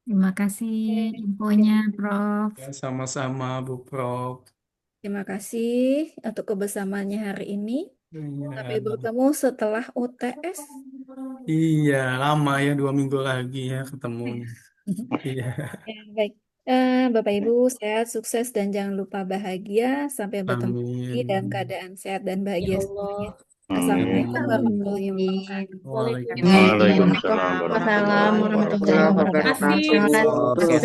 Speaker 12: Terima kasih infonya, Prof.
Speaker 13: Ya, sama-sama Bu Prof.
Speaker 1: Terima kasih untuk kebersamaannya hari ini. Sampai
Speaker 13: Iya.
Speaker 1: bertemu setelah UTS.
Speaker 13: Iya, lama ya 2 minggu lagi ya ketemunya. Iya.
Speaker 1: Ya, baik. Bapak Ibu sehat, sukses dan jangan lupa bahagia sampai bertemu lagi dalam
Speaker 13: Amin.
Speaker 1: keadaan sehat dan
Speaker 6: Ya
Speaker 1: bahagia
Speaker 6: Allah.
Speaker 1: semuanya.
Speaker 11: Amin.
Speaker 1: Assalamualaikum warahmatullahi wabarakatuh.
Speaker 13: Waalaikumsalam.
Speaker 15: Waalaikumsalam
Speaker 5: Waalaikumsalam warahmatullahi
Speaker 15: warahmatullahi
Speaker 5: wabarakatuh.
Speaker 6: Terima kasih.
Speaker 5: Terima kasih.